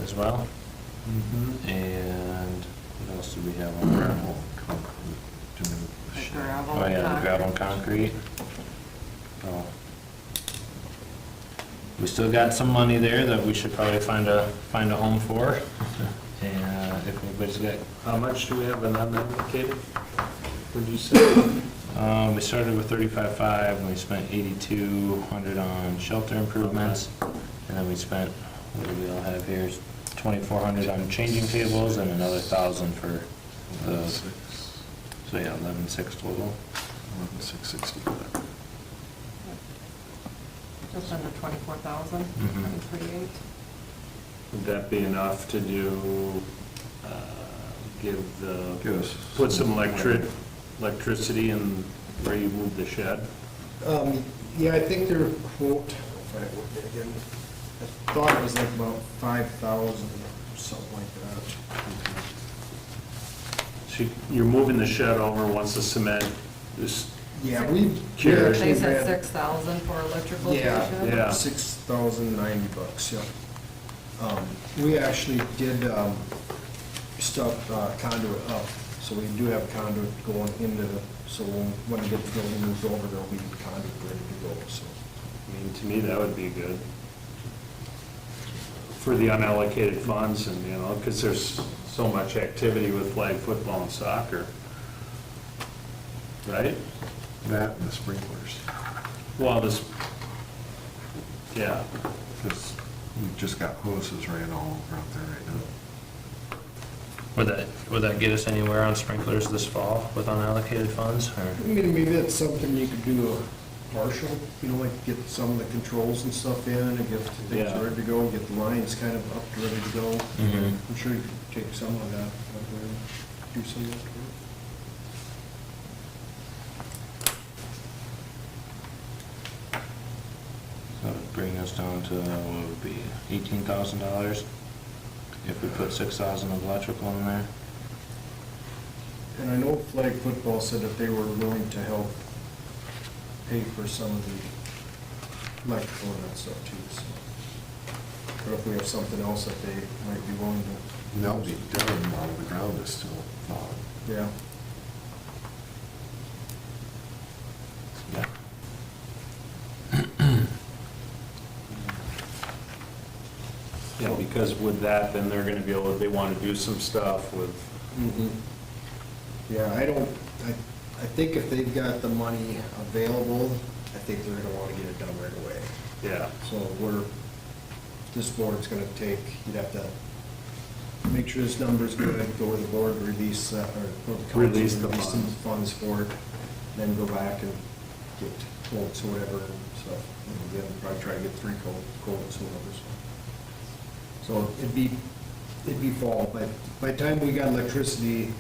as well? And what else do we have on there? Gravel, concrete, to move the The shed. gravel. Oh, yeah, the gravel and concrete. So, we still got some money there that we should probably find a home for. And if anybody's got, How much do we have in unallocated? Would you say? we started with 35,500 and we spent 8,200 on shelter improvements. And then we spent, what do we all have here? 2,400 on changing tables and another 1,000 for the, so yeah, 11,600 total. 11,660. Just under 24,000, Mhm. 38. Would that be enough to do, Give us put some some electricity in where you move the shed? Yeah, I think their quote, if I looked at it again, I thought it was like about 5,000, something like that. So you're moving the shed over once the cement is, Yeah, we Sure. actually They said had, 6,000 for electrical yeah, station. Yeah. $6,090, yeah. We actually did stuff conduit up, so we do have conduit going into the, so when we get the building moved over, there'll be conduit ready to go, so. I mean, to me, that would be good. For the unallocated funds and, you know, because there's so much activity with flag football and soccer. Right? That and the sprinklers, Well, this, yeah. because we've just got hoses ran all over out there right now. Would that get us anywhere on sprinklers this fall with unallocated funds, or? I mean, maybe that's something you could do a partial, you know, like get some of the controls and stuff in and get the things Yeah. ready to go, get the lines kind of up to ready to go. Mhm. I'm sure you could take some of that, up there and do some of that. That would bring us down to, what would be, $18,000 if we put 6,000 of electrical in there. And I know flag football said that they were willing to help pay for some of the electrical and that stuff too, so. But if we have something else that they might be willing to, And that'll be done while the ground is still thawed. yeah. Yeah. Yeah, because with that, then they're gonna be able, they wanna do some stuff with, Yeah, I think if they've got the money available, I think they're gonna wanna get it done right away. yeah. So this board's gonna take, you'd have to make sure this number's good, go to the board, release, or go to council, Release the release some funds. funds for it, then go back and get quotes or whatever and stuff. And then probably try to get 3 quotes or whatever, so. So it'd be fall, but by the time we got electricity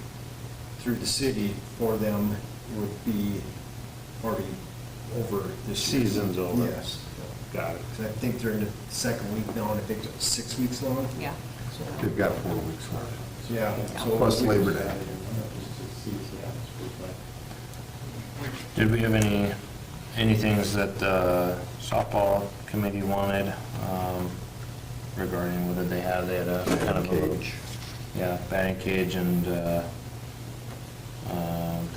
through the city for them, it would be already over this year. Season's over. Yes. Got it. 'Cause I think they're in the second week now, and I think it's 6 weeks long. Yeah. So, They've got 4 weeks left. yeah. so- Plus Labor Day. Did we have any things that the softball committee wanted regarding, what did they have? They had a kind of a... Cage. Yeah, batting cage and, did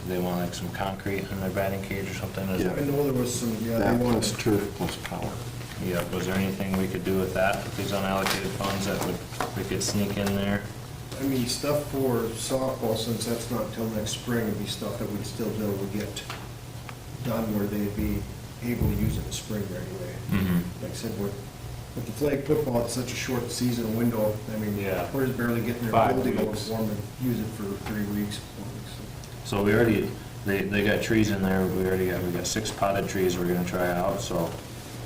they want like some concrete in their batting cage or something? Is Yeah. I know there was some, yeah, they That wanted, was turf plus power. Yeah, was there anything we could do with that, with these unallocated funds that we could sneak in there? I mean, stuff for softball, since that's not until next spring, would be stuff that we'd still be able to get done where they'd be able to use it in spring right away. Mm-hmm. Like I said, with the flag football, it's such a short season window, I mean, Yeah. we're just barely getting their 5 building over weeks. for them and use it for 3 weeks, 4 weeks. So we already, they got trees in there, we got 6 potted trees we're gonna try out, so,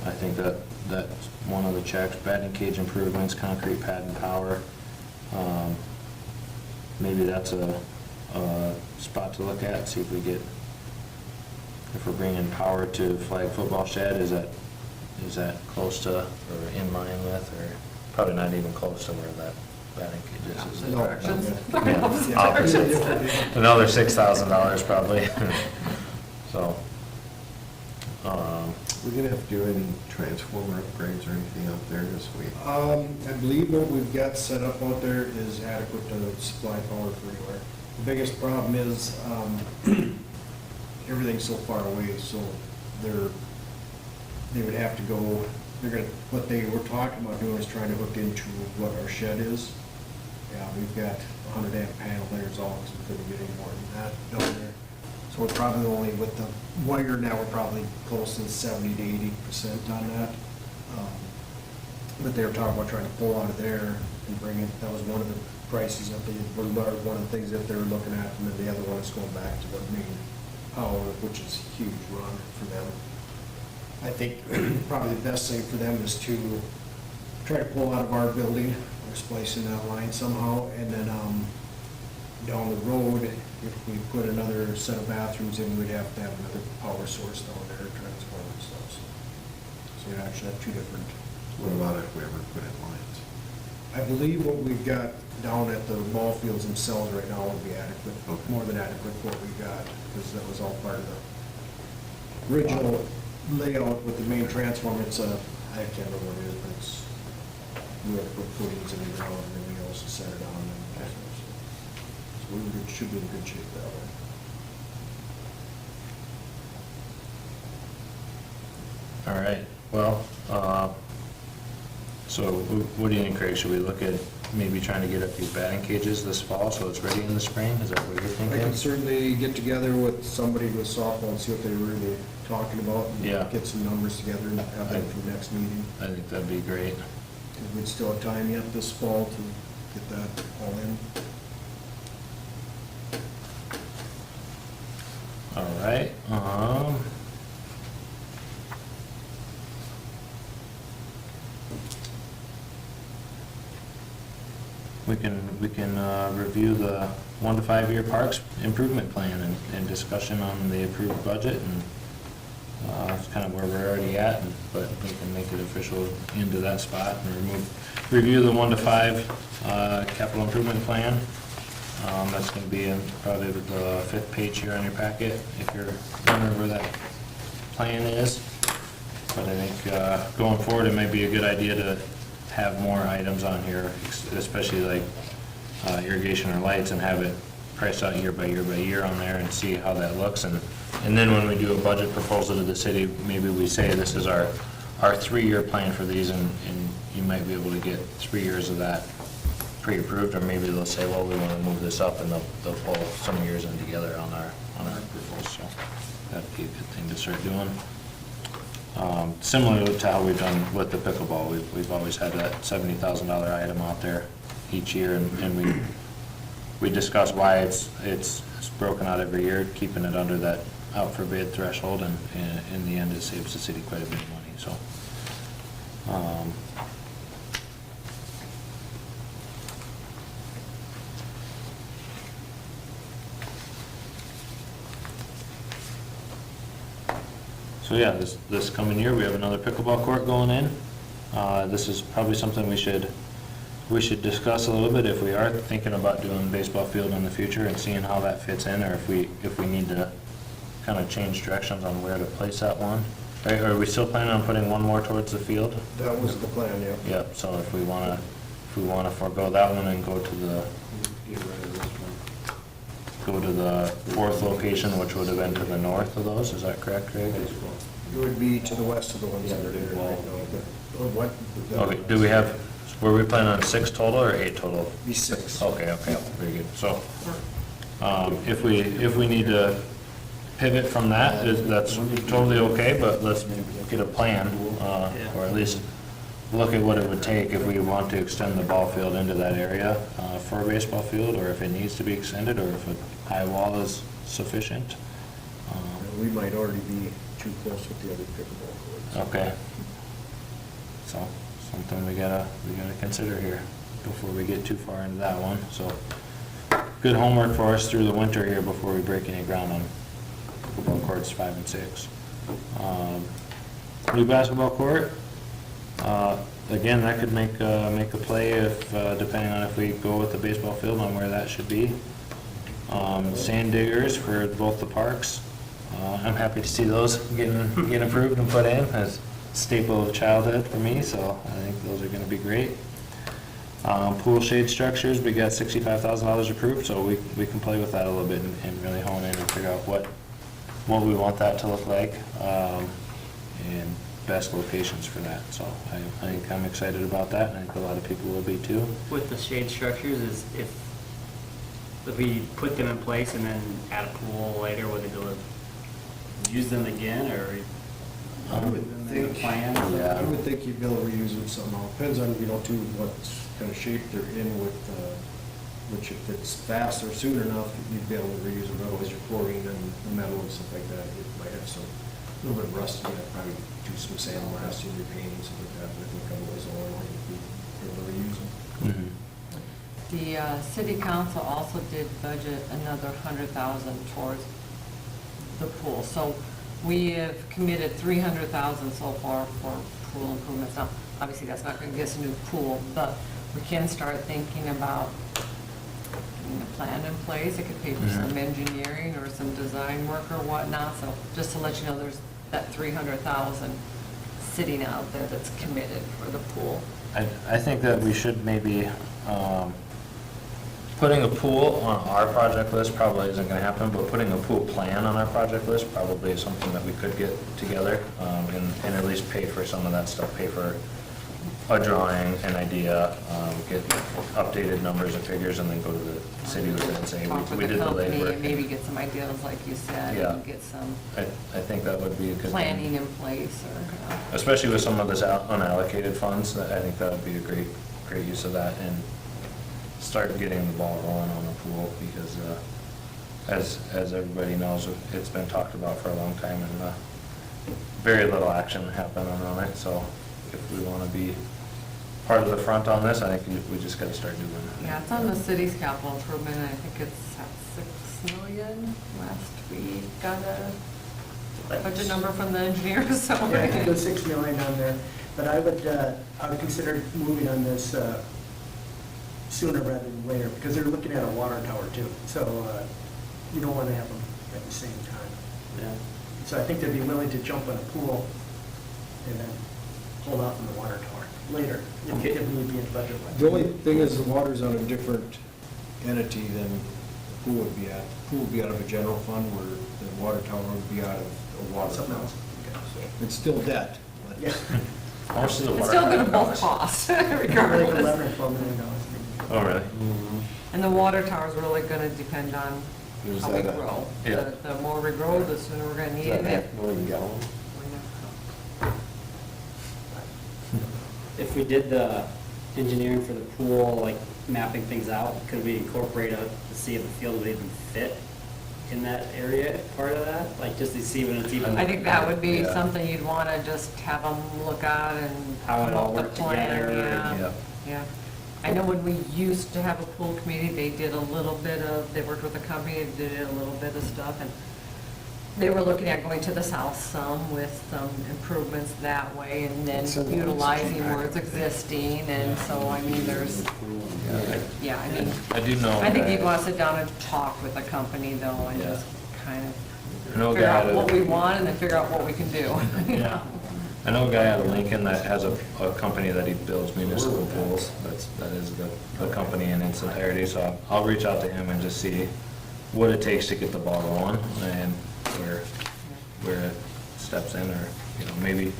I think that's one of the checks, batting cage improvements, concrete pad and power. Maybe that's a spot to look at, see if we get, if we're bringing power to flag football shed, is that close to, or in line with, or probably not even close to where that batting cage is? Is it? Directions. Yeah, opposite. Another $6,000 probably. So, We're gonna have to do any transformer upgrades or anything out there this week? I believe what we've got set up out there is adequate to supply power for anywhere. The biggest problem is, everything's so far away, so they would have to go, what they were talking about doing is trying to hook into what our shed is. Yeah, we've got 100 amp panel there is all, because we couldn't get any more than that down there. So we're probably only, with the wire now, we're probably close to 70 to 80% on that. But they were talking about trying to pull out of there and bring it, that was one of the prices that they, one of the things that they were looking at, and then the other one is going back to the main power, which is a huge run for them. I think probably the best thing for them is to try to pull out of our building, or splicing that line somehow, and then down the road, if we put another set of bathrooms in, we'd have to have another power source down there, transformer and stuff. So we'd actually have two different. What about if we ever put in lines? I believe what we've got down at the ball fields themselves right now would be adequate, more than adequate for what we got, because that was all part of the original layout with the main transformer. It's a, I can't remember what it is, but it's, we have to put footings in the ground and everything else to set it on. So we should be in good shape that way. all right, well, so what do you think, Craig? Should we look at maybe trying to get up these batting cages this fall so it's ready in the spring? Is that what you're I thinking? can certainly get together with somebody with softball and see what they're really talking about, and Yeah. get some numbers together and have that for the next meeting. I think that'd be great. Because we'd still have time yet this fall to get that all in. All right, we can review the 1 to 5 year parks improvement plan and discussion on the approved budget, and it's kind of where we're already at, but we can make it official into that spot and review the 1 to 5 capital improvement plan. That's going to be in probably the 5th page here on your packet, if you're wondering where that plan is. But I think going forward, it might be a good idea to have more items on here, especially like irrigation or lights, and have it priced out year by year on there and see how that looks. And then when we do a budget proposal to the city, maybe we say this is our 3-year plan for these, and you might be able to get 3 years of that pre-approved, or maybe they'll say, well, we want to move this up, and they'll pull some years in together on our approvals. So that'd be a good thing to start doing. Similar to how we've done with the pickleball, we've always had that $70,000 item out there each year, and we discuss why it's broken out every year, keeping it under that out for bid threshold, and in the end, it saves the city quite a bit of money. So. So yeah, this coming year, we have another pickleball court going in. This is probably something we should discuss a little bit if we are thinking about doing baseball field in the future, and seeing how that fits in, or if we need to kind of change directions on where to place that one. Right, are we still planning on putting one more towards the field? That was the plan, yeah. Yep, so if we wanna forego that one and go to the 4th location, which would have been to the north of those, is that correct, Craig? It would be to the west of the ones that are there right now. Or what? Okay, were we planning on 6 total or 8 total? Be 6. Okay, very good. So, if we need to pivot from that, that's totally okay, but let's get a plan, or at least look at what it would take if we want to extend the ball field into that area for a baseball field, or if it needs to be extended, or if a high wall is sufficient. We might already be too close with the other pickleball courts. Okay, So, something we gotta consider here before we get too far into that one, so. Good homework for us through the winter here before we break any ground on football courts 5 and 6. New basketball court, again, that could make a play if, depending on if we go with the baseball field on where that should be. Sand diggers for both the parks. I'm happy to see those getting approved and put in as a staple of childhood for me, so I think those are gonna be great. Pool shade structures, we got $65,000 approved, so we can play with that a little bit and really hone in and figure out what we want that to look like, and best locations for that. So I think I'm excited about that, and I think a lot of people will be too. With the shade structures, is if we put them in place and then add a pool later, would they be able to use them again, or? I would think, Yeah. I would think you'd be able to reuse them somehow. Depends on, too, what kind of shape they're in with, which if it's fast or soon enough, you'd be able to reuse them. Otherwise, your chlorine and the metal and stuff like that, it might have some, a little bit of rust in it, probably do some sandblasting, repainting, something like that. But I think otherwise, all in all, you'd be able to reuse them. Mhm. The city council also did budget another $100,000 towards the pool. So we have committed $300,000 so far for pool improvements. Now, obviously, that's not going to get us a new pool, but we can start thinking about getting a plan in place. It could pay for some engineering or some design work or whatnot. So just to let you know, there's that $300,000 sitting out there that's committed for the pool. I think that we should maybe, putting a pool on our project list probably isn't gonna happen, but putting a pool plan on our project list probably is something that we could get together, and at least pay for some of that stuff, pay for a drawing, an idea, get updated numbers and figures, and then go to the city with it and say, Talk with we the did the company labor. and maybe get some ideas, like you said, Yeah. and get some I think that would be a good thing. planning in place or, Especially with some of this unallocated funds, I think that would be a great use of that, and start getting the ball rolling on the pool, because as everybody knows, it's been talked about for a long time, and very little action happening on it. So if we want to be part of the front on this, I think we just got to start doing it. yeah, it's on the city's capital improvement, I think it's at $6 million. Last we got a budget number from the engineers, so. Yeah, I think it was 6 million on there, but I would consider moving on this sooner rather than later, because they're looking at a water tower too, so you don't want to have them at the same time. Yeah. So I think they'd be willing to jump on a pool and then hold off on the water tower later, if need be in budget. The only thing is, the water's on a different entity than the pool would be at. The pool would be out of a general fund, where the water tower would be out of a water Something fund. else. Okay. It's still debt, but. Yeah. Most of the It's water still good at tower both costs. costs, Like regardless. 11 or 12 million dollars. Oh, really? And the water tower's really gonna depend on Is how we that a- grow. Yeah. The more we grow, the sooner we're gonna need it. If we did the engineering for the pool, like mapping things out, could we incorporate to see if the field would even fit in that area, part of that? Like, just to see when it's even. I think that would be Yeah. something you'd wanna just have them look at and. How it all come up with worked a plan, together. Yeah, yeah. I know when we used to have a pool committee, they did a little bit of, they worked with a company, and did a little bit of stuff, and they were looking at going to the south some with some improvements that way, and then utilizing where it's existing, and so, I mean, there's, yeah, I mean, I do know. I think that- you'd want to sit down and talk with the company though, and Yeah. just kind I know a of figure guy out that- what we want, and then figure out what we can do. you Yeah. know? I know a guy out of Lincoln that has a company that he builds municipal pools. That is the company in its entirety, so I'll reach out to him and just see what it takes to get the ball rolling, and where it steps in, or, maybe,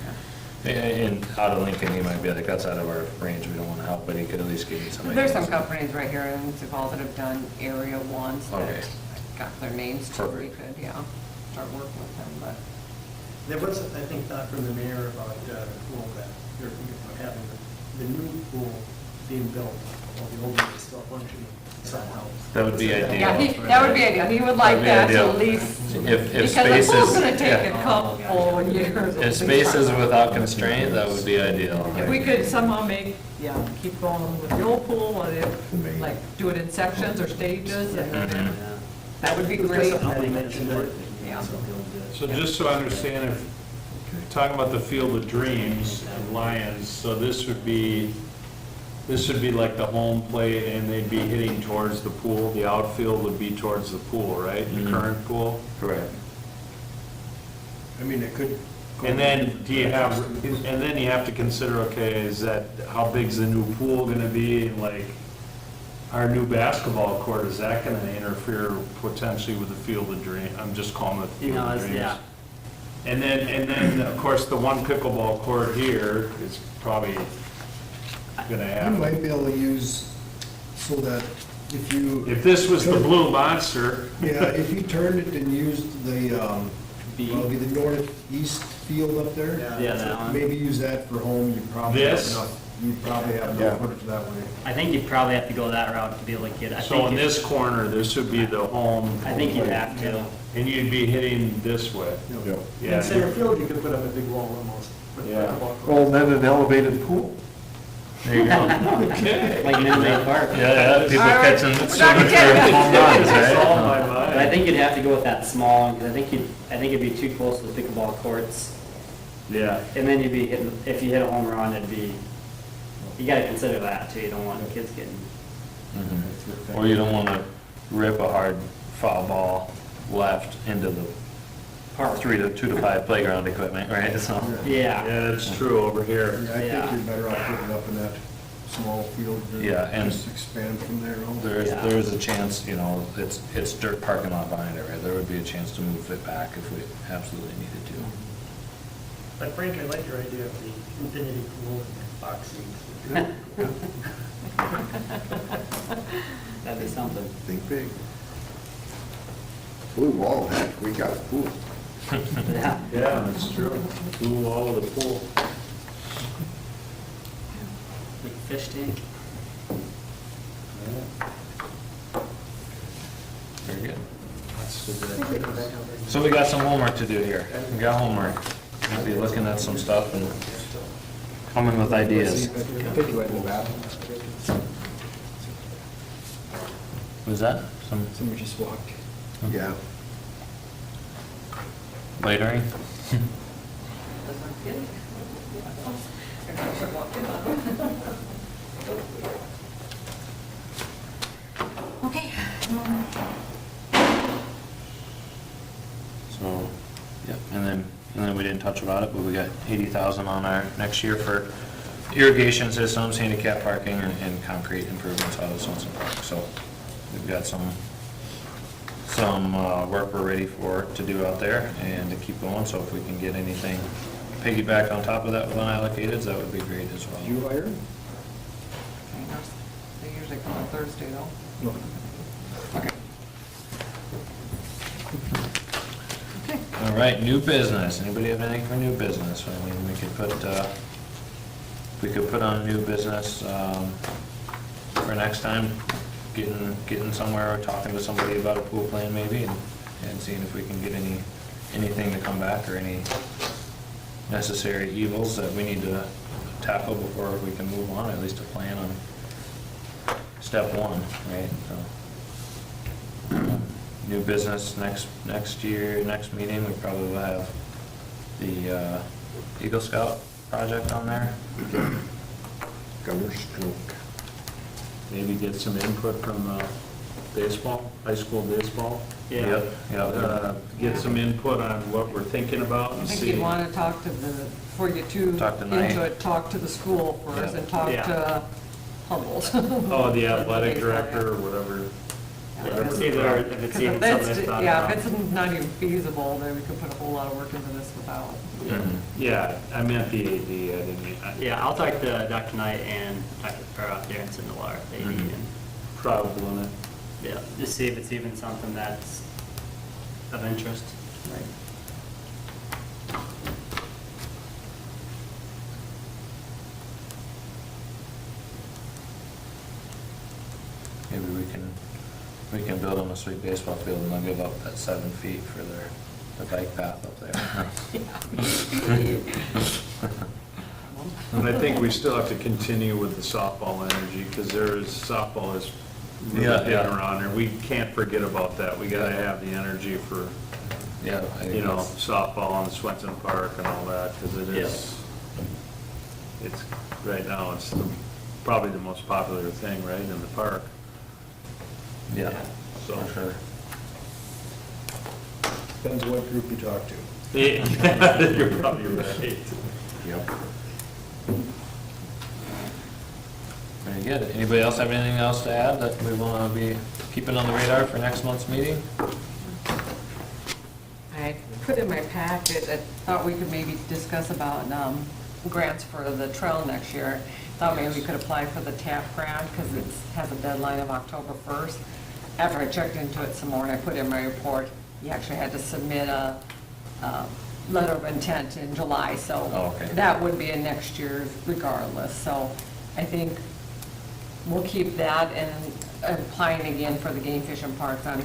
and out of Lincoln, he might be like, that's out of our range, we don't want to help, but he could at least give me some There's ideas. some companies right here in Sioux Falls that have done area ones that Okay. got their names too, we Perfect. could, start working with them, but. There was, I think, thought from the mayor about the pool, that they're thinking about having the new pool being built, all the old ones still functioning somehow. That would be ideal. Yeah, that would be ideal. He would like that That'd to be at ideal. least, If because space the pool's is, gonna take a yeah. couple years. If space is without constraint, that would be ideal. If we could somehow make, keep going with the old pool, or if, like, do it in sections or stages, and then, that would be great. Yeah. So just so I understand, if, talking about the Field of Dreams and Lyons, so this would be like the home plate, and they'd be hitting towards the pool, the outfield would be towards the pool, right? The Mhm. current pool? Correct. I mean, it could. go- And then do you have, and then you have to consider, okay, is that, how big's the new pool gonna be? And like, our new basketball court, is that gonna interfere potentially with the Field of Dreams? I'm just calling it the You Field know, of it's, Dreams. yeah, And then, of course, the one pickleball court here is probably gonna You have, might be able to use, so that if you, if this was the Blue Monster, yeah, if you turned it and used the, well, it'd be the northeast field up there. yeah, that one. Maybe use that for home, you'd probably have This? enough, you'd probably have enough footage that way. I think you'd probably have to go that route to be able to get, I so in think, this corner, this would be the home, I think you'd have to. and you'd be hitting this way. In center Yeah, field, you could put up a big wall almost. with Yeah. pickleball court. Well, then an elevated pool. There you go. okay. Like Minute Park. Yeah, people All right, catching, we're not swimming gonna for get home runs, It's all right? in my But I mind. think you'd have to go with that small, because I think it'd be too close to the pickleball courts. Yeah, And then you'd be hitting, if you hit a home run, it'd be, you gotta consider that too, you don't want kids getting, Mhm. Or you don't wanna rip a hard foul ball left into the Park. 2 to 5 playground equipment, right? So, yeah. yeah, that's true over here. Yeah, I Yeah. think you're better off getting up in that small field. and Yeah, and- Just expand from there on. there's a chance, it's dirt parking lot behind it, right? There would be a chance to move it back if we absolutely needed to. But Frank, I like your idea of the infinity pool and box seats. That'd be something. Think big. Blue wall, heck, we got a pool. Yeah. Yeah, that's true. Blue wall of the pool. Like a fish tank. Very good. That's a good idea. So we got some homework to do here. We got homework. We'll be looking at some stuff and coming with ideas. Take you right in the bathroom. Was that some Somebody just walked. Yeah. loitering? Okay. So, yep, and then we didn't touch about it, but we got 80,000 on our next year for irrigation systems, handicap parking, and concrete improvements out of Swenson Park. So we've got some work we're ready to do out there and to keep going. So if we can get anything piggyback on top of that with unallocateds, that would be great as well. You hired? They usually come on Thursday though. No. All right, new business. Anybody have anything for new business? I mean, we could put on new business for next time, getting somewhere or talking to somebody about a pool plan maybe, and seeing if we can get anything to come back or any necessary evils that we need to tackle before we can move on, at least a plan on step one, right? So, new business next year, next meeting, we probably will have the Eagle Scout project on there. Gunner stroke. Maybe get some input from baseball, high school baseball. Yep, yep. Get some input on what we're thinking about I and think see. you'd want to talk to before you get too Talk to Knight. into it, talk to the school first Yeah. and talk Yeah. to Humboldt. Oh, the athletic director or whatever. If it's either, if it's even something that's thought Yeah, about. if it's not even feasible, then we could put a whole lot of work into this without. Mhm. Yeah, I meant the AD, I didn't mean, Yeah, I'll talk to Dr. Knight and Dr. Darren Sindelar, if they need, Mhm. and, probably it. yeah, just see if it's even something that's of interest. We can build them a sweet baseball field and they'll give up that 7 feet for their bike path up there. And I think we still have to continue with the softball energy, because softball is really Yeah, getting yeah. around, and we can't forget about that. We gotta have the energy for, Yeah. I think you know, that's- softball in Swenson Park and all that, because it is, it's, right now, it's probably the most popular thing, right, in the park. Yeah, So, for sure. Depends what group you talk to. yeah, you're probably right. Yep. Very good. Anybody else have anything else to add that we want to be keeping on the radar for next month's meeting? I put in my packet, I thought we could maybe discuss about grants for the trail next year. Thought maybe we could apply for the TAP grant because it has a deadline of October 1st. After I checked into it some more and I put in my report, you actually had to submit a letter of intent in July, so Oh, okay. that would be in next year regardless. So I think we'll keep that and applying again for the game fishing parks on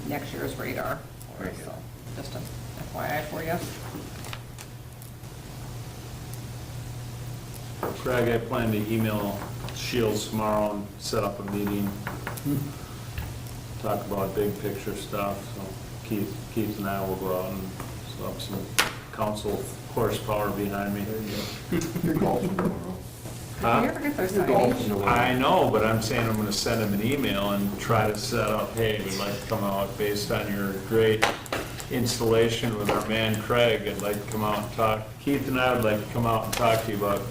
next year's radar. Very good. So, just a FYI for you. Craig, I plan to email Shields tomorrow and set up a meeting, talk about big picture stuff, so Keith and I will go out and set up some council horsepower behind me. You're golfing tomorrow. Huh? You ever get those You're golfing tomorrow. I know, but I'm saying I'm gonna send him an email and try to set up, hey, we'd like to come out based on your great installation with our man Craig. I'd like to come out and talk, Keith and I would like to come out and talk to you about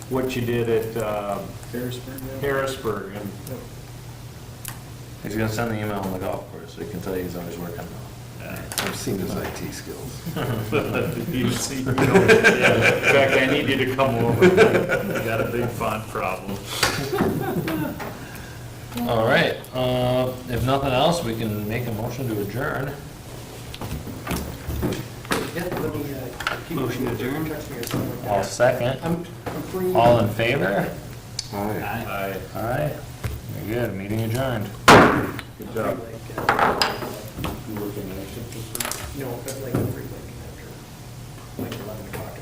what you did at Harrisburg, yeah. Harrisburg. And He's going to send the email on the golf course, so he can tell you he's always working on it. I've seen his IT skills. you see, yeah. In fact, I need you to come over. We got a big font problem. All right, if nothing else, we can make a motion to adjourn. Yeah, let me, keep- Motion to adjourn. text me or something like All that. second. I'm free. All in favor? Hi. Aye. Aye. Very good, meeting adjourned. Good job. No, but like free, like after, like 11 o'clock.